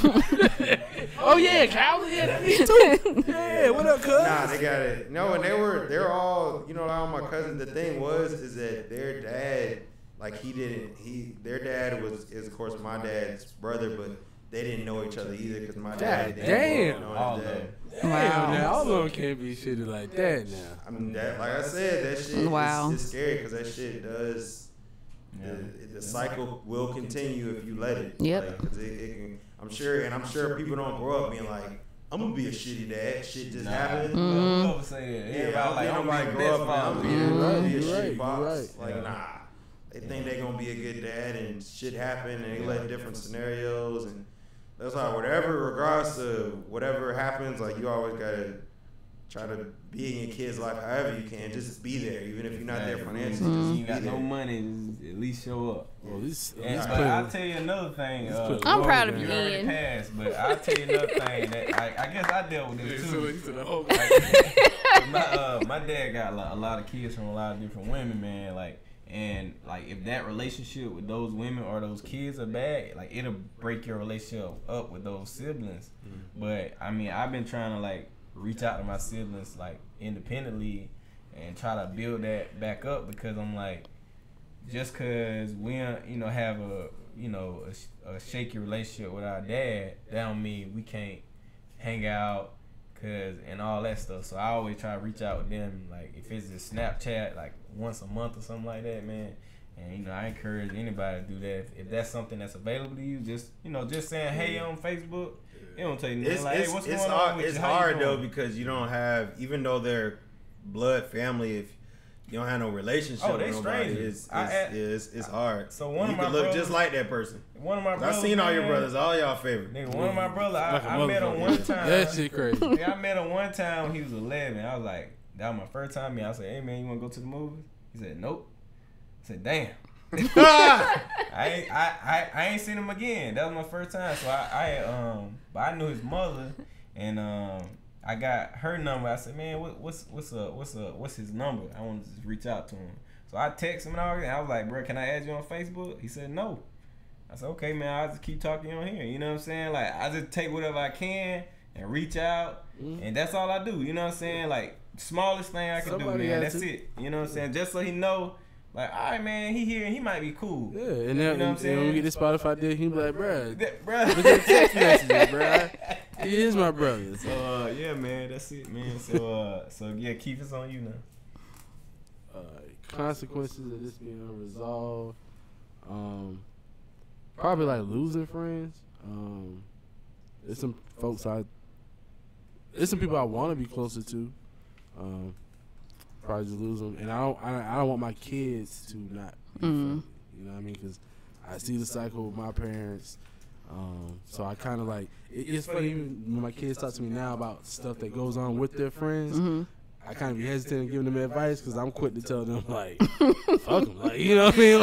Oh yeah, Cali, yeah, that me too. Yeah, what up, cuz? Nah, they got it. No, and they're all, you know, all my cousins. The thing is that their dad, like their dad is of course my dad's brother, but they didn't know each other either because my dad didn't know his dad. Damn, now all of them can't be shitty like that now. I mean, that, like I said, that shit is scary because that shit does. Yeah. The cycle will continue if you let it. Yep. Like, 'cause it can, I'm sure people don't grow up being like, I'm gonna be a shitty dad. Shit just happened. Whoever say that. Yeah, I don't nobody grow up and I'm be a shitty boss. Right. Like, nah. They think they're gonna be a good dad and shit happen and they let different scenarios, and that's why regardless of whatever happens, like you always gotta try to be in your kid's life however you can. Just be there, even if you're not there financially. Just you got no money, at least show up. Well, but I'll tell you another thing. I'm proud of you, already passed, but I'll tell you another thing that I guess I dealt with this too. My dad got a lot of kids from a lot of different women, man. And if that relationship with those women or those kids are bad, it'll break your relationship up with those siblings. But I mean, I've been trying to reach out to my siblings independently and try to build that back up, because I'm just cause we have a shaky relationship with our dad, that don't mean we can't hang out and all that stuff. So I always try to reach out with them, if it's a Snapchat once a month or something like that, man. And I encourage anybody to do that if that's something that's available to you. Just saying hey on Facebook, it don't take nothing. Hey, what's going on with you? It's hard though, because you don't have, even though they're blood family, if you don't have no relationship with nobody, it's hard. So you could look just like that person. One of my brothers, I've seen all your brothers, all y'all favorite. Nigga, one of my brothers, I met him one time. That shit crazy. I met him one time when he was 11. I was like, that was my first time. I said, hey man, you want to go to the movies? He said, nope. I said, damn. I ain't seen him again. That was my first time. So but I knew his mother, and I got her number. I said, man, what's his number? I want to just reach out to him. So I text him and all that. I was like, bro, can I add you on Facebook? He said no. I said, okay, man, I'll just keep talking to you on here. You know what I'm saying? I just take whatever I can and reach out, and that's all I do. You know what I'm saying? Smallest thing I can do, man. That's it. You know what I'm saying? Just so he know. All right, man, he here and he might be cool. Yeah, and then, you know what I'm saying? When we get this Spotify deal, he be like, bruh, look at the text messages, bruh. He is my brother. So, yeah, man, that's it, man. So yeah, Keith, it's on you now. Consequences of this being unresolved. Probably losing friends. There's some people I want to be closer to. Probably just lose them, and I don't want my kids to not be friendly, you know what I mean? Because I see the cycle with my parents, so I kind of it's funny even when my kids talk to me now about stuff that goes on with their friends. I kind of be hesitant in giving them advice because I'm quick to tell them fuck them, you know what I mean?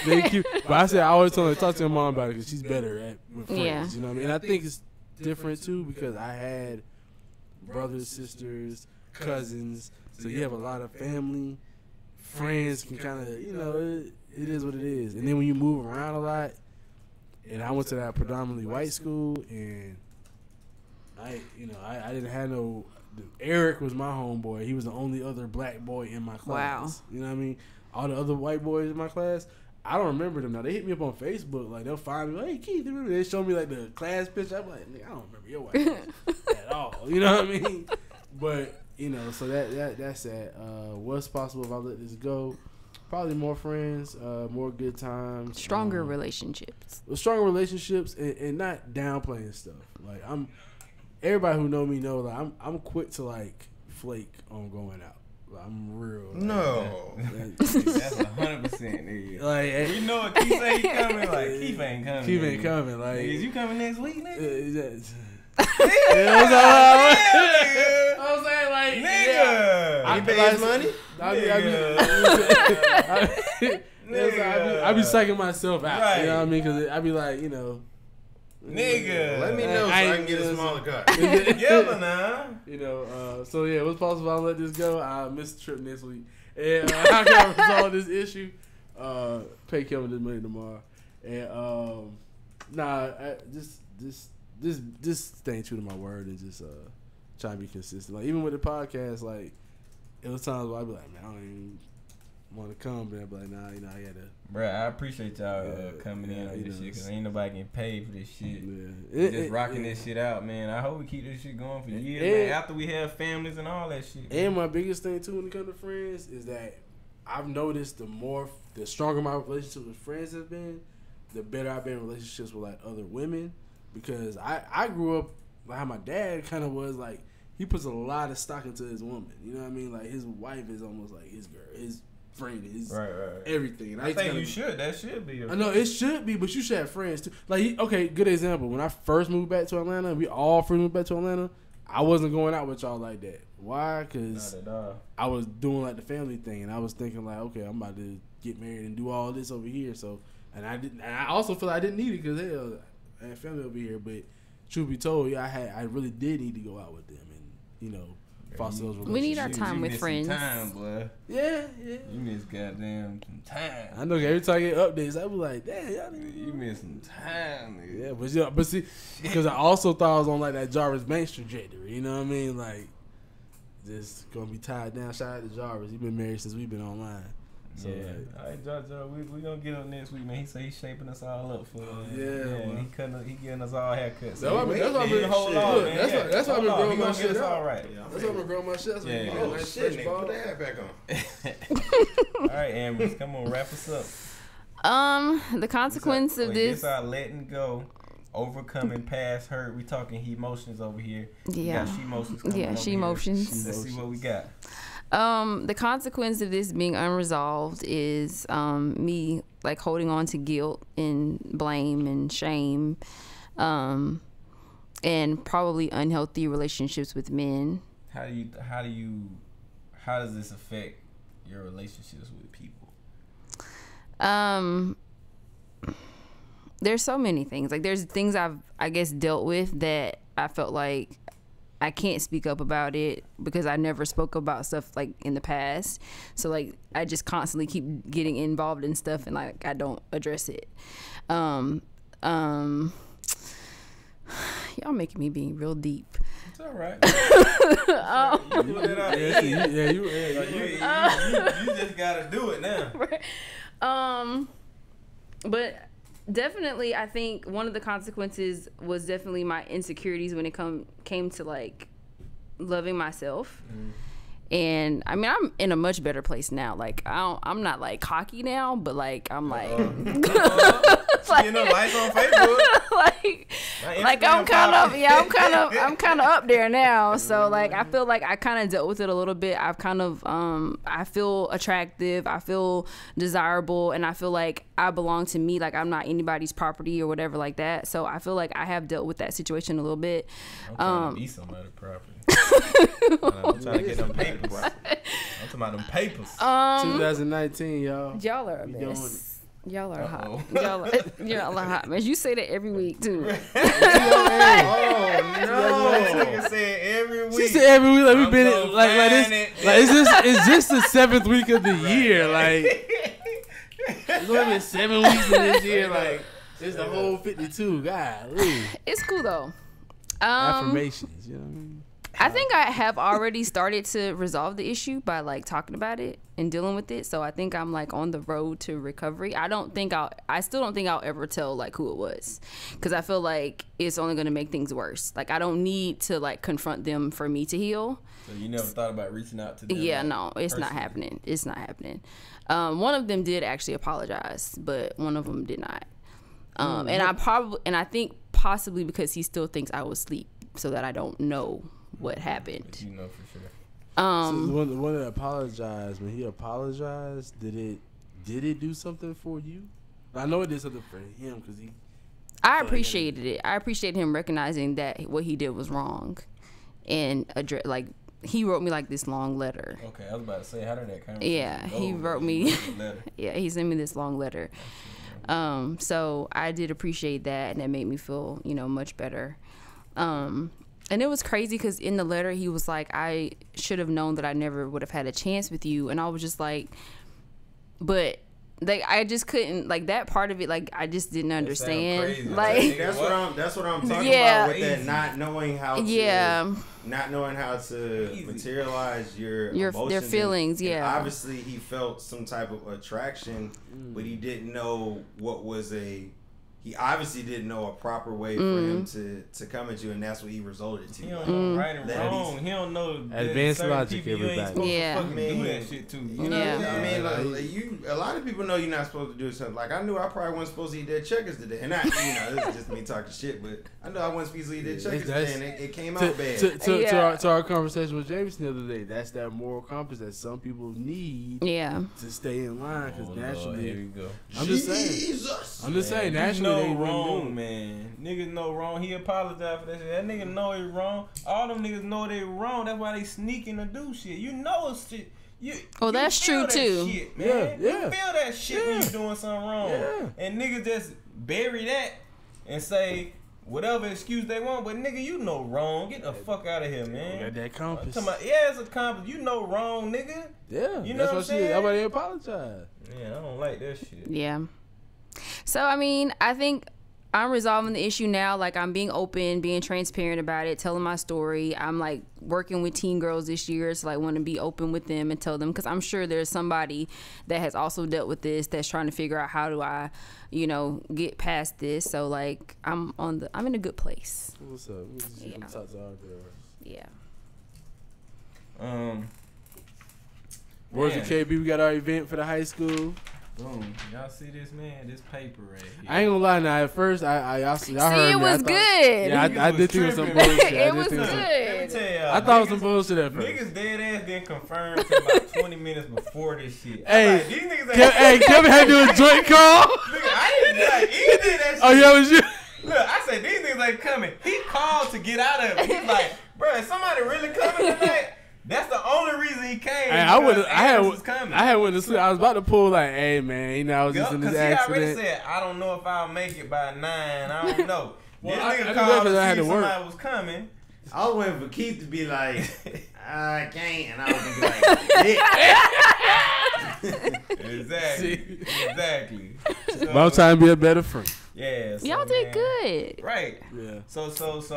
They cute. But I always tell them to talk to your mom about it because she's better with friends, you know what I mean? And I think it's different too because I had brothers, sisters, cousins. So you have a lot of family, friends can kind of, it is what it is. And then when you move around a lot, and I went to that predominantly white school, and I didn't have no. Eric was my homeboy. He was the only other black boy in my class. Wow. You know what I mean? All the other white boys in my class, I don't remember them now. They hit me up on Facebook, they'll find me, hey Keith, remember? They show me the class picture. I'm like, nigga, I don't remember your white at all. You know what I mean? But. So that's that. What's possible if I let this go? Probably more friends, more good times, stronger relationships. Stronger relationships, and not downplaying stuff. Everybody who know me know I'm quick to flake on going out. I'm real. No, that's 100%. We know what Keith say he coming. Keith ain't coming. Keith ain't coming. Is you coming next week, nigga? I was saying nigga, I pay his money. I be psyching myself out. Right. You know what I mean? Because I be nigga, let me know so I can get a smaller cut. Yelling now. So yeah, what's possible? I'll let this go. I'll miss the trip next week. And how can I resolve this issue? Pay Kevin this money tomorrow. And just staying true to my word and just trying to be consistent. Even with the podcast, it was times where I'd be like, man, I don't even want to come, but I'd be like, nah, I gotta. Bruh, I appreciate y'all coming in on this shit because ain't nobody getting paid for this shit. Yeah. Just rocking this shit out, man. I hope we keep this shit going for years, man, after we have families and all that shit. Man. And my biggest thing too when it comes to friends is that I've noticed the stronger my relationships with friends have been, the better I've been in relationships with other women. Because I grew up how my dad kind of was he puts a lot of stock into his woman. You know what I mean? His wife is almost like his girl, his friend, his everything. And I think you should. That should be. I know it should be, but you should have friends too. Okay, good example. When I first moved back to Atlanta, we all first moved back to Atlanta. I wasn't going out with y'all like that. Why? Because Not at all. I was doing like the family thing, and I was thinking like, okay, I'm about to get married and do all this over here. So, and I didn't. And I also feel I didn't need it because hell, I had family over here. But truth be told, yeah, I really did need to go out with them, and foster those relationships. We need our time with miss friends. Some time, boy. Yeah. You miss goddamn some time. I know every time I get updates, I be like, damn, y'all You miss some time, nigga. Yeah, but see, because I also thought I was on like that Jarvis Banks trajectory. You know what I mean? Like, just gonna be tied down. Shout out to Jarvis. He's been married since we've been online. So, yeah. like, All right, Jojo, we gonna get him next week, man. He say he's shaping us all up for he getting us all haircuts. That's why I've been hold on, man. That's why I've been growing my shit all out. right. That's why I've been growing my shit. Yeah. Oh shit, nigga, put that hat back on. All right, Amber, come on, wrap us up. The consequence of this. This our letting go, overcoming past hurt. We talking HEmotions over here. Yeah. We got HEmotions coming over HEmotions. Let's see what we got. The consequence of this being unresolved is me like holding on to guilt and blame and shame, and probably unhealthy relationships with men. How does this affect your relationships with people? There's so many things. Like there's things I guess dealt with that I felt like I can't speak up about it because I never spoke about stuff like in the past. So like I just constantly keep getting involved in stuff and like I don't address it. Y'all making me be real deep. It's all right. You just gotta do it now. Right. But definitely, I think one of the consequences was definitely my insecurities when it came to like loving myself. And I mean, I'm in a much better place now. Like I'm not like cocky now, but like I'm like, like you know, lights on Facebook. like I'm kind of up there now. So like I feel like I kind of dealt with it a little bit. I've kind of I feel attractive, I feel desirable, and I feel like I belong to me. Like I'm not anybody's property or whatever like that. So I feel like I have dealt with that situation a little bit. I'm trying to be somebody's property. I'm trying to get them papers. I'm talking about them papers. 2019, y'all. Y'all are a mess. Y'all are hot. Y'all are hot, man. You say that every week too. Oh no! Nigga said every week. She said every week. Like we've been like this. Like is this the 7th week of the year? Like it's only been 7 weeks in this year. Like it's the whole 52. God, it's cool though. Affirmations. You know what I mean? I think I have already started to resolve the issue by like talking about it and dealing with it. So I think I'm like on the road to recovery. I still don't think I'll ever tell like who it was, because I feel like it's only going to make things worse. Like I don't need to like confront them for me to heal. So you never thought about reaching out to them? Yeah, no, it's not happening. It's not happening. One of them did actually apologize, but one of them did not. And I think possibly because he still thinks I was asleep, so that I don't know what happened. But you know for sure. So the one that apologized, when he apologized, did it do something for you? I know it did something for him because he. I appreciated it. I appreciated him recognizing that what he did was wrong, and like he wrote me like this long letter. Okay, I was about to say, how did that conversation Yeah, go? he wrote me. Yeah, he sent me this long letter. So I did appreciate that, and that made me feel much better. And it was crazy because in the letter he was like, I should have known that I never would have had a chance with you. And I was just like, but like I just couldn't, like that part of it, like I just didn't understand. Like that's what I'm talking about with that not knowing how to materialize your emotions, their feelings. And obviously he felt some type of attraction, but he didn't know what was he obviously didn't know a proper way for him to come at you, and that's what he resorted to. He don't know right and wrong. He don't know advanced logic. Everybody, do that shit too. You know what I mean? Like, a lot of people know you're not supposed to do something. Like I knew I probably wasn't supposed to eat that checkers today, and this is just me talking shit. But I know I wasn't supposed to eat that checkers today, and it came out bad. To our conversation with Jameson the other day, that's that moral compass that some people need. To stay in line because naturally, here we go. I'm just saying, naturally. know wrong, man. Niggas know wrong. He apologized for that shit. That nigga know he wrong. All them niggas know they wrong. That's why they sneaking to do shit. You know it's shit. You that's true that too. Shit, man. Yeah. You feel that shit when you doing something wrong. Yeah. And niggas just bury that and say whatever excuse they want. But nigga, you know wrong. Get the fuck out of here, man. Got that compass. Yeah, it's a compass. You know wrong, nigga. Yeah. You know what I'm saying? That's why they apologize. Yeah, I don't like that shit. Yeah. So, I mean, I think I'm resolving the issue now. Like, I'm being open, being transparent about it, telling my story. I'm, like, working with teen girls this year. So, like, want to be open with them and tell them. Because I'm sure there's somebody that has also dealt with this that's trying to figure out how do I, you know, get past this. So, like, I'm in a good place. What's up? Yeah. Talk to our girls. Yeah. Where's the KB? We got our event for the high school. Boom. Y'all see this, man? This paper right here. I ain't gonna lie now. At first, y'all See, heard it me. was good. Yeah, I did think it was some bullshit. It was good. Let me tell y'all. I thought it was some bullshit at first. Niggas dead ass didn't confirm till about 20 minutes before this shit. Hey, like, these niggas ain't. Hey, Kevin had to do a joint call. Nigga, I didn't like he did that shit. Oh, yeah, it was you. Look, I said these niggas ain't coming. He called to get out of it. He's like, bro, is somebody really coming tonight? That's the only reason he came. Hey, I had went to sleep. I was about to pull like, hey man, you know, I was just in this accident. He already said, I don't know if I'll make it by 9. I don't know. Well, this nigga I called to see I had to if work. somebody was coming. I was waiting for Keith to be like, I can't, and I was gonna be like, Exactly. So, But I'm trying to be a better friend. Yeah. So, Y'all did good. Right. Yeah. So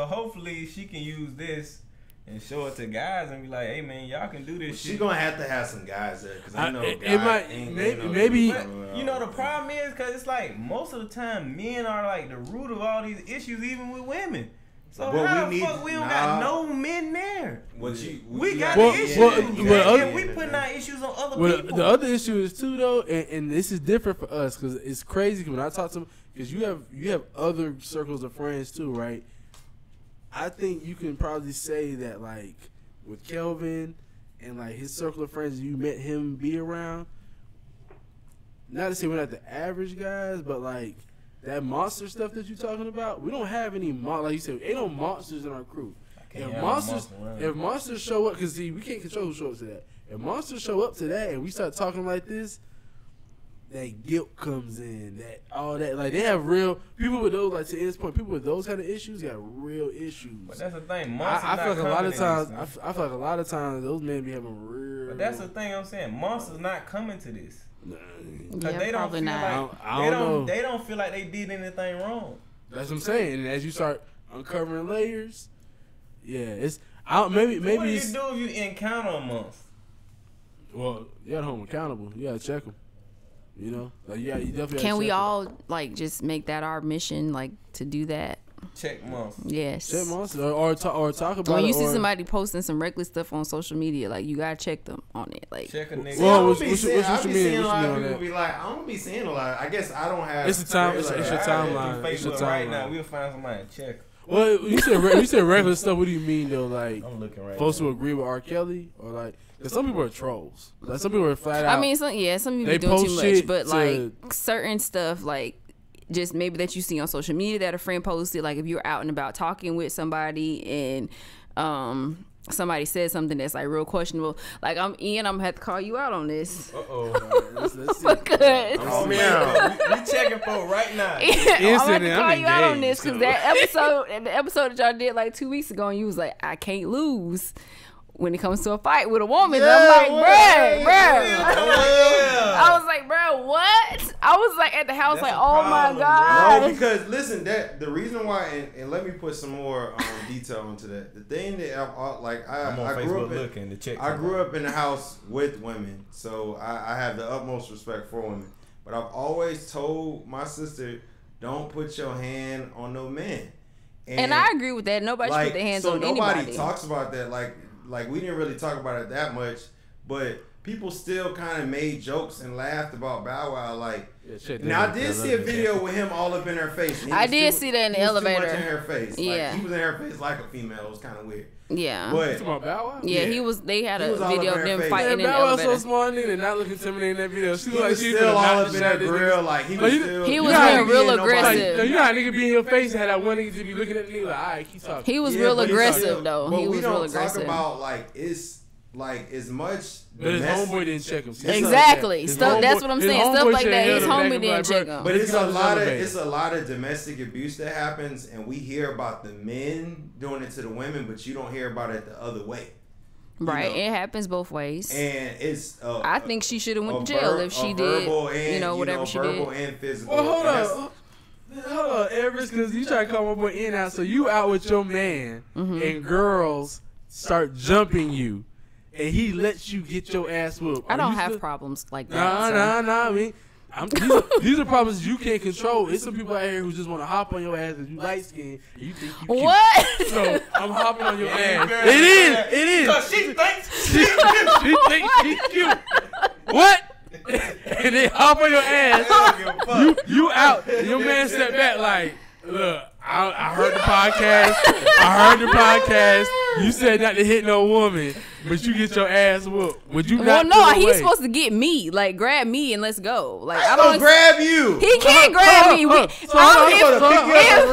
hopefully she can use this and show it to guys and be like, hey man, y'all can do this shit. She's gonna have to have some guys there because I know it might maybe. But, you know the problem is because it's like most of the time men are like the root of all these issues, even with women. So But how we the fuck we don't got no men there? We got the issues, and we putting our issues on other people. The other issue is too though, and this is different for us because it's crazy when I talk to them because you have other circles of friends too, right? I think you can probably say that like with Kelvin and like his circle of friends you met him be around. Not to say we're not the average guys, but like that monster stuff that you're talking about, we don't have any like you said, ain't no monsters in our crew. If monsters show up, because see, we can't control who shows up to that. If monsters show up to that and we start talking like this, that guilt comes in, that all that, like they have real people with those, like to Ed's point, people with those kind of issues got real issues. But that's the thing. I feel like a lot of times, I feel like a lot of times those men be having real. But that's the thing I'm saying. Monsters not coming to this. Yeah, they don't feel not. like they don't feel like they did anything wrong. That's what I'm saying. And as you start uncovering layers, yeah, it's maybe What do you it's, do if you encounter a monster? well, you gotta hold them accountable. You gotta check them. You know, like you definitely. Can we all like just make that our mission, like to do that? Check monsters. Yes. check monsters or talk about when it. you see or, somebody posting some reckless stuff on social media, like you gotta check them on it. Like Check a nigga. Well, I'll be seeing a lot of on people that? be like, I don't be seeing a lot. I guess I don't have. It's the time. It's your Facebook timeline. It's your right timeline. now. We'll find somebody to check. Well, you said regular stuff. What do you mean though? Like I'm looking right folks now. who agree with R. Kelly or like. Cause some people are trolls. Like some people are flat out. I mean, some people they doing too post much, shit but to- like certain stuff, like just maybe that you see on social media that a friend posted. Like if you're out and about talking with somebody and somebody says something that's like real questionable, like I'm Ian, I'm gonna have to call you out on this. let's see. Because Oh man, we checking for right now. I'm gonna have to call I'm you out on this engaged, because the episode that y'all did like 2 weeks ago, and you was like, I can't lose when it comes to a fight with a woman. And I'm like, bruh. I was like, bruh, what? I was like at the house, That's like, a oh my problem, god. No, because listen, that the reason why, and let me put some more detail into that. The thing that I'm on I grew Facebook up in, looking to check. I grew up in a house with women, so I have the utmost respect for women. But I've always told my sister, don't put your hand on no man. And I agree with that. Nobody should put their hands on nobody anybody. talks about that. Like we didn't really talk about it that much, but people still kind of made jokes and laughed about Bow Wow. Like Now I did see a video with him all up in her face. I did see that in the elevator. Too much in her face. Yeah, like, he was in her face like a female. It was kind of weird. Yeah, but yeah, he was. They had a video of them fighting in the Bow Wow elevator. so smart and not looking intimidating in that video. She was still all up in that grill, like he was still. He was being real aggressive. Like, you know how nigga be in your face and had that one nigga to be looking at me like, all right, keep talking. He was real aggressive though. But he was we don't real aggressive. talk about like it's like as much. But his homeboy didn't check him. Exactly. Stuff. That's what I'm saying. Stuff like that. His homie didn't check him. But it's a lot of domestic abuse that happens, and we hear about the men doing it to the women, but you don't hear about it the other way. Right, it happens both ways. And it's. I think she should have went to jail if she did. And, whatever she did. Verbal and physical. Well, hold on, Everest, because you try to call my boy in out. So you out with your man, and girls start jumping you, and he lets you get your ass whooped. I don't have problems like that. Nah. I mean, these are problems you can't control. It's some people out here who just want to hop on your ass because you light skinned and you think you cute. What? So I'm hopping on your ass. It is. Because she thinks she thinks she's cute. What? And they hop on your ass. You out. Your man stepped back like, look, I heard the podcast. You said not to hit no woman, but you get your ass whooped. Would you not? Well, no, he's supposed to get me, like grab me and let's go. Like I don't grab you. He can't grab me. So he's supposed to grab.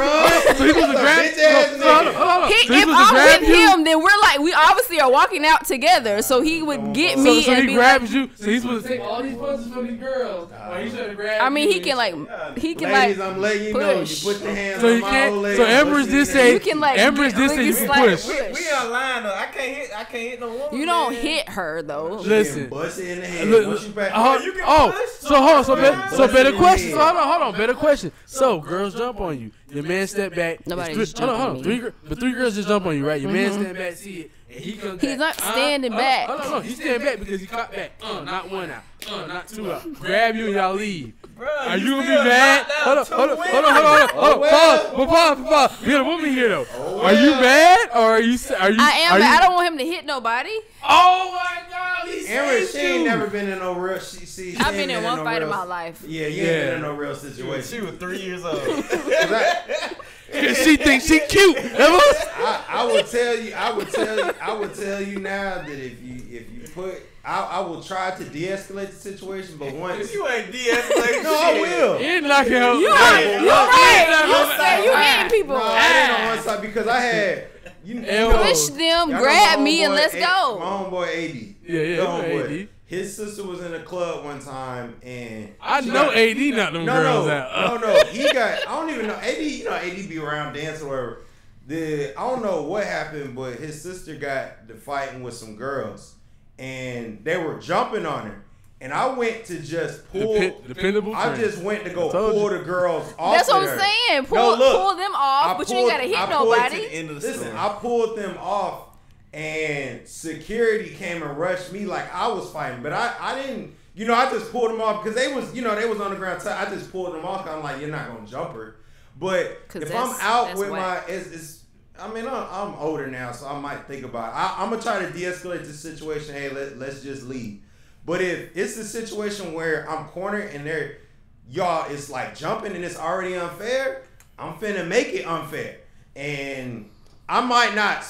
If I'm with him, then we obviously are walking out together. So he would get me. So and he be grabs you. So he's supposed to take all these punches from these girls. He's trying to grab. I mean, you he can Ladies, I'm letting you know. You put the hands on my old lady. So Empress did say. You can Empress did say you can push. We online though. I can't hit no woman. You don't hit her though. Listen. Bust it in the head. You can push. So better question. So hold on. Better question. So girls jump on you. Your man step back. Nobody's jumping on me. Three girls just jump on you, right? Your man stand back, see it, and he comes back. He's not standing back. No, he's standing back because he caught back. Not one out. Not two out. Grab you and y'all leave. Are you gonna be mad? Hold on. Pause. We got a woman here though. Are you mad or are you? I am, but I don't want him to hit nobody. Oh my God, Aaron, she ain't never been in no real. I've been in one fight in my life. Yeah, you ain't been in no real situation. She was 3 years old. She thinks she cute. I would tell you now that if you put, I will try to de-escalate the situation, but once you ain't de-escalating, no, I will. You knocking her. You're right. You hitting people. No, I didn't on one side because I had. Push them, grab me, and let's go. My homeboy AD. Yeah, AD. His sister was in a club one time, and I know AD knocked them girls out. No, he got. I don't even know AD. You know AD be around dancing or whatever. I don't know what happened, but his sister got to fighting with some girls, and they were jumping on her. And I went to just pull. Dependable. I just went to go pull the girls off. That's what of I'm her. saying. Pull them off, but you ain't gotta hit nobody. Listen, I pulled them off, and security came and rushed me like I was fighting, but I didn't. I just pulled them off because they was on the ground. I just pulled them off. I'm like, you're not gonna jump her. But if I'm out with I'm older now, so I might think about it. I'm gonna try to de-escalate the situation. Hey, let's just leave. But if it's a situation where I'm cornered and it's like jumping and it's already unfair, I'm finna make it unfair. And I might not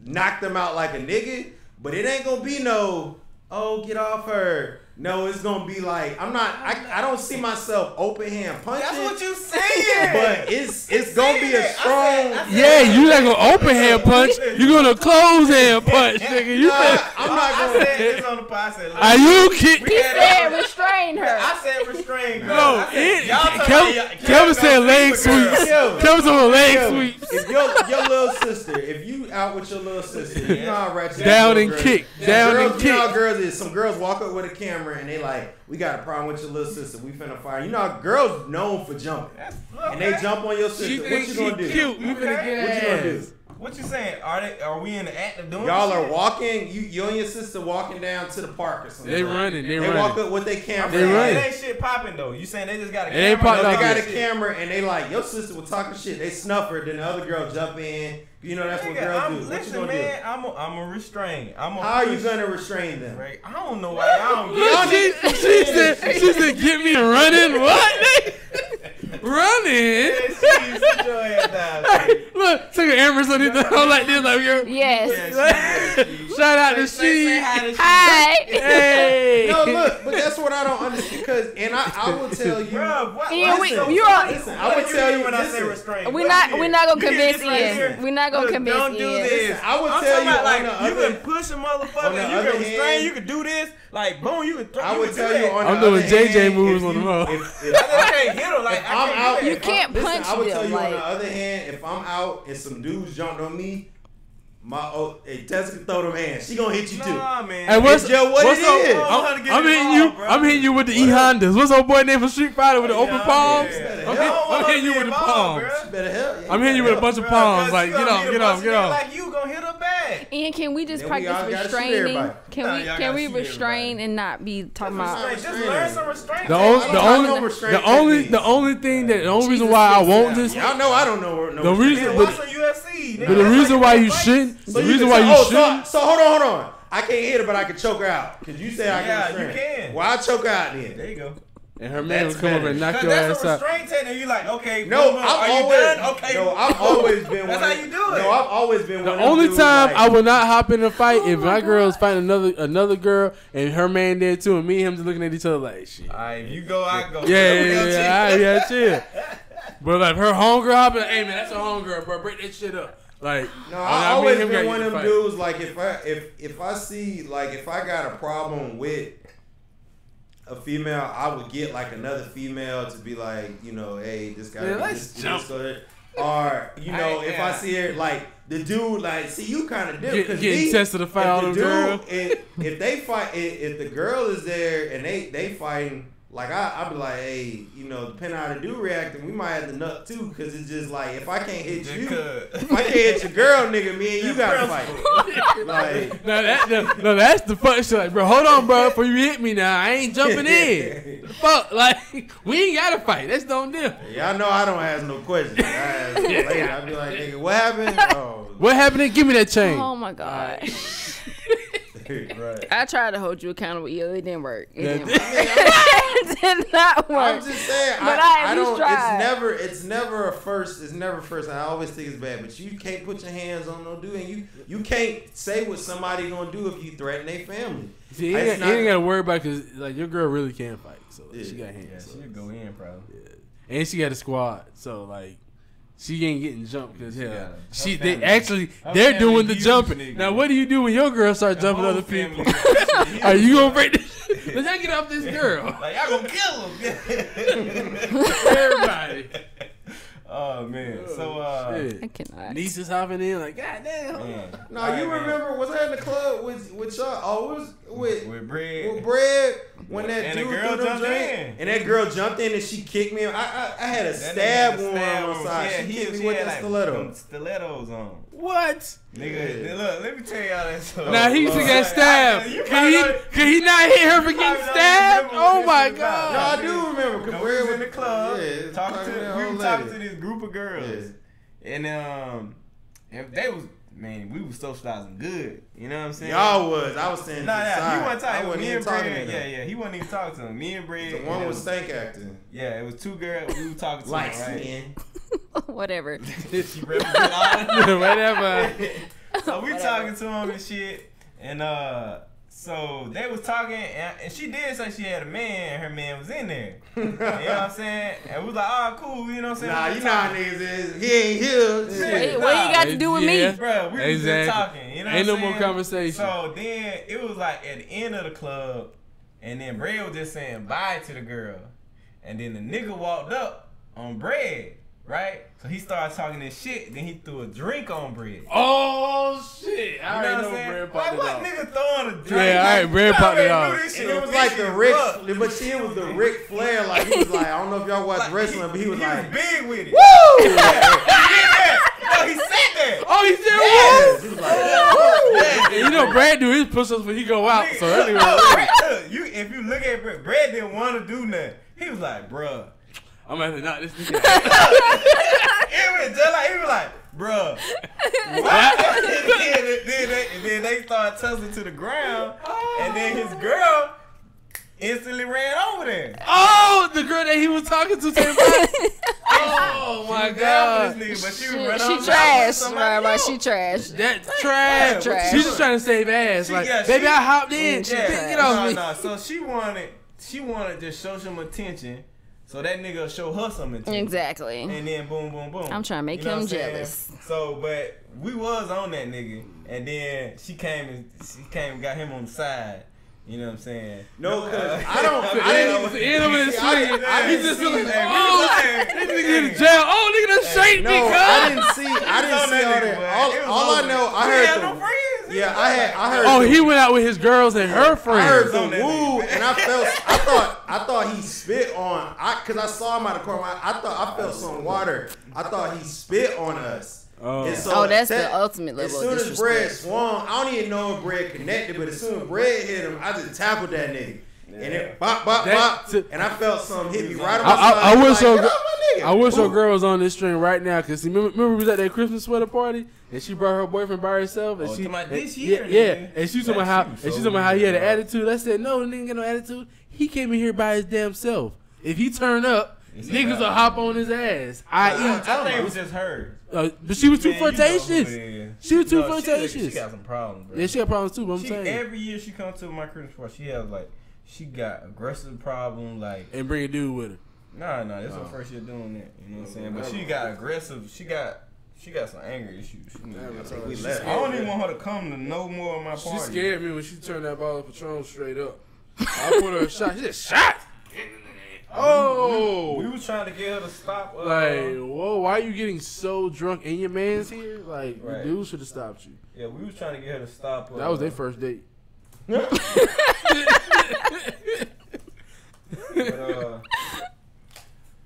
knock them out like a nigga, but it ain't gonna be no, get off her. No, it's gonna be like I don't see myself open hand punching. That's what you saying. But it's gonna be a strong. You not gonna open hand punch. You gonna close hand punch, nigga. I'm not gonna. It's on the podcast. Are you kidding? He said restrain her. I said restrain her. No, Kevin said leg sweeps. Kevin said leg sweeps. If your little sister, if you out with your little sister, you know how ratchet down and kick, down and kick. You know how girls is. Some girls walk up with a camera and they like, we got a problem with your little sister. We finna fire. You know how girls known for jumping, and they jump on your sister. What you gonna do? Cute. You finna get What What you saying? Are we in the act of doing? Y'all shit? are walking. You and your sister walking down to the park or something. They running. They walk up with their camera. They running. It ain't shit popping though. You saying they just got a It ain't camera? popping. They got a camera and they like your sister was talking shit. They snuff her. Then the other girl jump in. You know that's what girls do. What you gonna do? I'm a restrain. How are you gonna restrain them? Right. I don't know why I don't Look, she said, "Get me running." What? Running? Look, took an Amherst on it like this, like you're. Yes. Shout out to she. Hi. Hey. No, look, but that's what I don't understand. I will tell you, bro. Listen, I would tell you when I say restrain. We're not gonna convince Ian. We're not gonna convince Ian. Don't do this. I would tell you like you can push a motherfucker. You can restrain. You can do this. Like boom, you can. I would tell you on the I'm other doing hand, JJ moves on the road. I can't hit him. Like I'm out. You can't punch I would tell them, you on like- the other hand, if I'm out and some dudes jumped on me, Tessa can throw them hands. She gonna hit you too. Nah, man. Hey, what's it is. I'm hitting you with the E-Hondas. What's old boy name from Street Fighter with the open palms? I'm hitting you with the palms. Better help. I'm hitting you with a bunch of palms. Like, get off. Like you gonna hit her back. Ian, can we just Then we all practice gotta shoot restraining? everybody. Can we restrain and not be talking about? Just learn some restraint. The only reason why I won't just Y'all know I don't know. the reason, Watch some UFC. but the reason why you shouldn't, the reason why you shouldn't. So hold on. I can't hit her, but I can choke her out. Cause you say I can Yeah, restrain. you can. Well, I choke her out then. There you go. And her man That's will come over and knock your That's ass a out. restraint technique. You like, okay, No, boom, are you done? Okay. No, I've always been. That's one how you do it. No, I've always been. The one of them only dudes time like, I will not hop in a fight if my girl's fighting another girl and her man there too, and me and him just looking at each other like shit. Alright, if you go, I go. Yeah, chill. But like her homegirl hopping, like, hey man, that's a homegirl, bro. Break that shit up. Like, no, I've always been one of them fight. dudes. Like if I see if I got a problem with a female, I would get like another female to be like, hey, this guy. Yeah, let's jump. Or if I see her like the dude, like, see you kind of different. Getting tested to fight all them girls. If they fight, if the girl is there and they fighting. Like I be like, hey, depending on how the dude reacting, we might have to nut too, because it's just like if I can't hit you, if I can't hit your girl, nigga, me and you gotta fight. Like, no, that's the fuck shit. Like, bro, hold on, bro, before you hit me now, I ain't jumping in. Fuck, like we ain't gotta fight. That's don't deal. Y'all know I don't ask no questions. I ask later. I be like, nigga, what happened? Oh, what happened? Give me that chain. Oh my god. right. I tried to hold you accountable. Yeah, it didn't work. It Yeah. didn't work. It did not work. I'm just saying, But I at don't. least tried. It's never a first. It's never first. I always think it's bad, but you can't put your hands on no dude, and you can't say what somebody gonna do if you threaten their family. See, you ain't gotta worry about because like your girl really can fight, so Yeah. she got hands. Yeah, so. she'll go in, probably. Yeah. And she got a squad, so like she ain't getting jumped because Yeah. they're doing the huge, jumping. nigga. Now what do you do when your girl start jumping other people? Are you gonna break this? Let's not get off this girl. Like y'all gonna kill him. Everybody. Oh man. So Shit. I cannot. Niece is hopping in like, God damn. man. No, All right, you man. remember? Was I in the club with y'all? Oh, it was with bread. with bread when that And the dude girl threw them jumped drinks, in. and that girl jumped in and she kicked me. I had a stab wound on my side. She hit me with that stiletto. Stilettos on. What? Nigga, look, let me tell y'all that story. Now he used to get stabbed. You Can he not hit her for getting stabbed? Oh my No, god. I do remember. We Cause was Bread in the club, yeah, talking to that we old were talking lady. to this group of girls, and they was we was socializing good. You know what I'm saying? Y'all was. I was standing Nah, to the yeah, side. he wasn't talking. I wasn't Me even and talking Bread, to them. yeah, he wasn't even talking to him. Me and Bread, The one was stank acting. yeah, it was two girls. We were talking to Light them, right? skin. Whatever. She represent all. Whatever. So we talking to him and shit, and so they was talking, and she did say she had a man, and her man was in there. You know what I'm saying? And we was like, oh, cool, you know what I'm saying? Nah, We you was know how talking. niggas is. He ain't here. What you got to do with Yeah. me? Bro, we was Exactly. just talking. You know Ain't what no I'm more saying? conversation. So then it was like at the end of the club, and then Bread was just saying bye to the girl. And then the nigga walked up on Bread, right? So he started talking this shit, then he threw a drink on Bread. Oh shit! I You know already what know I'm saying? Bread Like, popped it what off. nigga throwing a drink? Yeah, all right, Bread popped it off. And it was like the Rick, but see, it was the Ric Flair. Like he was like, I don't know if y'all watch wrestling, but he was like, big with it. woo! No, he said that. Oh, he said Yes. He was like, And you know, Brad do his push-ups when he go out. So anyway, if you look at Brad didn't want to do nothing. He was like, bruh. I'm gonna knock this nigga out. He was like, bruh. And then they started tussling to the ground, and then his girl instantly ran over there. Oh, the girl that he was talking to. Oh my God. She trash, right? She trash. That's trash. She's just trying to save ass. Baby, I hopped in. Get off me. No. So she wanted to show some attention. So that nigga show her some attention. Exactly. And then boom, boom, boom. I'm trying to make him jealous. So, but we was on that nigga, and then she came and got him on the side. You know what I'm saying? No, because I He just feeling like, oh, this nigga in jail. Oh, nigga done shaped me, no, cuz. I didn't see all that. All I know, I heard them. Yeah, I heard. Oh, he went out with his girls and her friends. I heard them woo, and I thought he spit on. Cause I saw him out of the corner. I felt some water. I thought he spit on us. Oh, so that's the ultimate level. As soon as Brad swung, I don't even know if Brad connected, but as soon as Brad hit him, I just tackled that nigga. And it bop, bop, bop. And I felt something hit me right on my side. I wish your girl was on this string right now. Because remember we was at that Christmas sweater party? And she brought her boyfriend by herself. And this year, yeah. And she talking about how he had an attitude. I said, no, the nigga ain't got no attitude. He came in here by his damn self. If he turn up, niggas will hop on his ass. I think it was just her. But she was too flirtatious. She was too flirtatious. She got some problems, bro. Yeah, she got problems too, but I'm saying. Every year she comes to my Christmas party, she got aggressive problems, and bring a dude with her. Nah, this is her first year doing that. You know what I'm saying? But she got aggressive. She got some anger issues. I don't even want her to come to no more of my party. She scared me when she turned that bottle of Patron straight up. I put her a shot. She just shot. Oh, we was trying to get her to stop. Whoa, why are you getting so drunk and your man's here? The dude should have stopped you. Yeah, we was trying to get her to stop. That was their first date.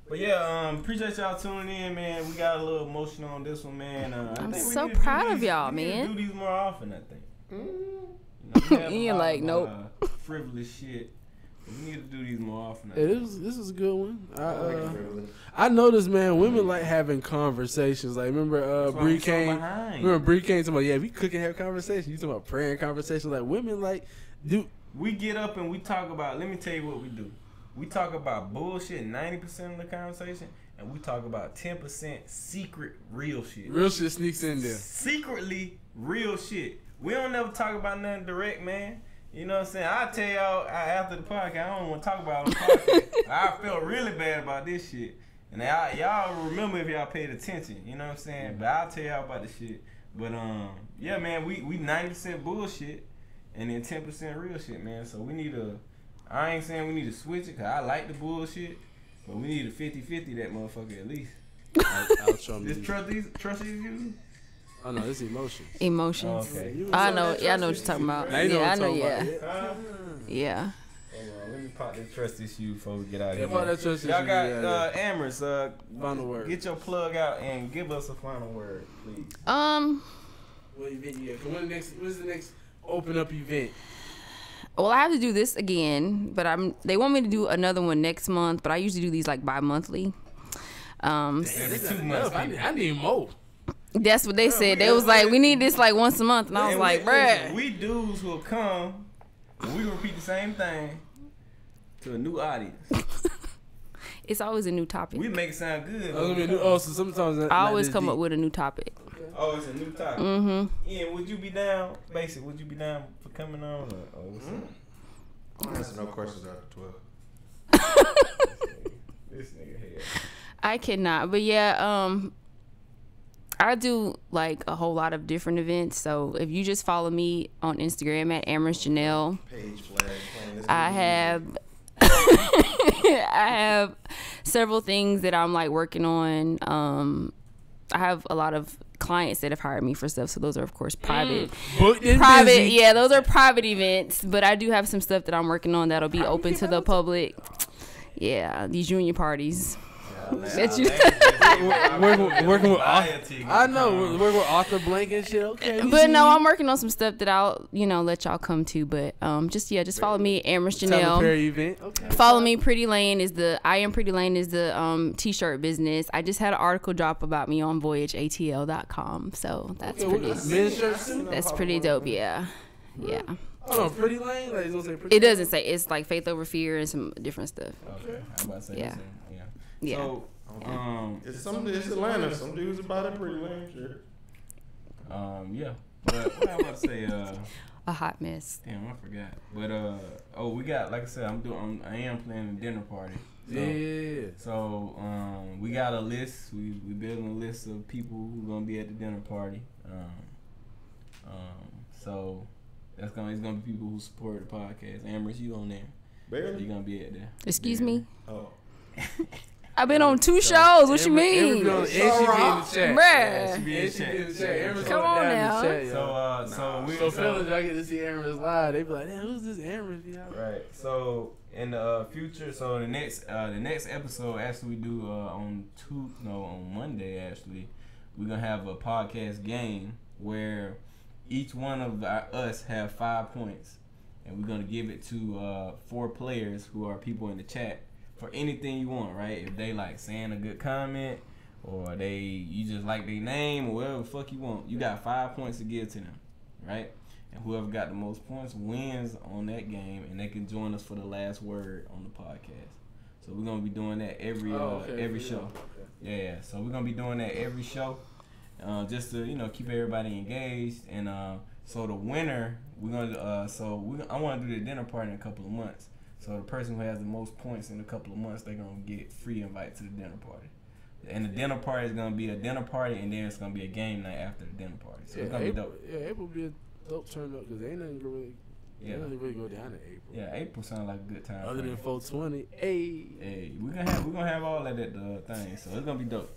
But yeah, appreciate y'all tuning in, man. We got a little emotional on this one, man. I'm so proud of y'all, man. We need to do these more often, I think. You're like, nope. Frivolous shit. We need to do these more often. This is a good one. I noticed, man, women like having conversations. Like, remember Bree Kane? Remember Bree Kane talking about, yeah, we cook and have conversations. You talking about praying conversations. Like, women we get up and we talk about, let me tell you what we do. We talk about bullshit 90% of the conversation, and we talk about 10% secret real shit. Real shit sneaks in there. Secretly real shit. We don't never talk about nothing direct, man. You know what I'm saying? I'll tell y'all after the podcast, I don't want to talk about it on the podcast. I felt really bad about this shit. And y'all remember if y'all paid attention. You know what I'm saying? But I'll tell y'all about the shit. But, yeah, man, we 90% bullshit and then 10% real shit, man. So we need to... I ain't saying we need to switch it, because I like the bullshit, but we need a 50-50 that motherfucker at least. Trust these views? Oh, no, this is emotions. Emotions. Oh, okay. I know what you're talking about. I know, yeah. Yeah. Hold on, let me pop this trust issue before we get out of here. Pop that trust issue. Y'all got Amherst, final word. Get your plug out and give us a final word, please. What event you got? When's the next open up event? Well, I have to do this again, but they want me to do another one next month, but I usually do these like bi-monthly. Every 2 months. I need more. That's what they said. They was like, we need this like once a month, and I was like, bruh. We dudes will come, and we repeat the same thing to a new audience. It's always a new topic. We make it sound good. So sometimes I always come up with a new topic. Oh, it's a new topic. Mm-hmm. Ian, would you be down? Basic, would you be down for coming on? Or what's up? There's no questions after 12. This nigga here. I cannot, but yeah, I do like a whole lot of different events. So if you just follow me on Instagram at Amherst Janelle, Page flag. I have I have several things that I'm like working on. I have a lot of clients that have hired me for stuff, so those are of course private. Yeah, those are private events, but I do have some stuff that I'm working on that'll be open to the public. Yeah, these junior parties. That you working with I know working with Arthur Blank and shit. Okay, but no, I'm working on some stuff that I'll let y'all come to. But just follow me, Amherst Janelle. Event. Okay. Follow me. I am Pretty Lane is the t-shirt business. I just had an article drop about me on voyageatl.com, so that's pretty. Men's shirts too? That's pretty dope. Yeah. Oh no, Pretty Lane. Like, don't say Pretty it doesn't say. It's like Faith Over Fear and some different stuff. Okay. I'm about to say yeah. So, it's Atlanta. Some dudes about a Pretty Lane shirt. Yeah. But what I'm about to say, a hot mess. Damn, I forgot. But we got, like I said, I am planning a dinner party. So, yeah. So we got a list. We building a list of people who gonna be at the dinner party. So it's gonna be people who support the podcast. Amherst, you on there? Barely. You gonna be at there? Excuse me. Oh. I've been on 2 shows. What you mean? Bruh. Come on now. So fellas, I get to see Amherst live. They be like, damn, who's this Amherst? Right. So in the future, so the next episode actually we do on Monday actually, we're gonna have a podcast game where each one of us have 5 points, and we're gonna give it to 4 players who are people in the chat for anything you want, right? If they like saying a good comment, or you just like their name, or whatever the fuck you want, you got 5 points to give to them, right? And whoever got the most points wins on that game, and they can join us for the last word on the podcast. So we're gonna be doing that every show. Okay. Yeah. So we're gonna be doing that every show, just to keep everybody engaged. And so the winner, we're gonna I want to do the dinner party in a couple of months. So the person who has the most points in a couple of months, they're gonna get free invite to the dinner party. And the dinner party is gonna be a dinner party, and then it's gonna be a game night after the dinner party. So it's gonna be dope. Yeah, April will be a dope turn up because ain't nothing really go down in April. Yeah, April sounds like a good time. Other than 420, hey, we're gonna have all that at the thing, so it's gonna be dope.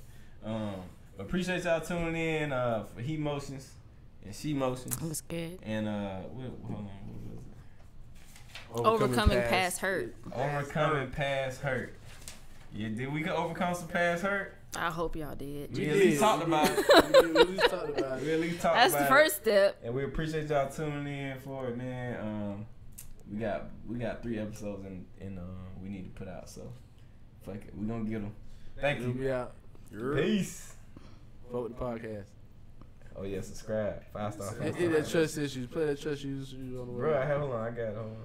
Appreciate y'all tuning in for HEmotions and SheMotions. That was good. And hold on, what was it? Overcoming past hurt. Overcoming past hurt. Yeah, did we overcome some past hurt? I hope y'all did. We at least talked about it. That's the first step. And we appreciate y'all tuning in for it, man. We got 3 episodes and we need to put out, so fuck it, we gonna get them. Thank you. Be out. Peace. Vote with the podcast. Oh yeah, subscribe. 5-star. Hit that trust issues. Play that trust issues on the way. Bro, hold on, I got it. Hold on.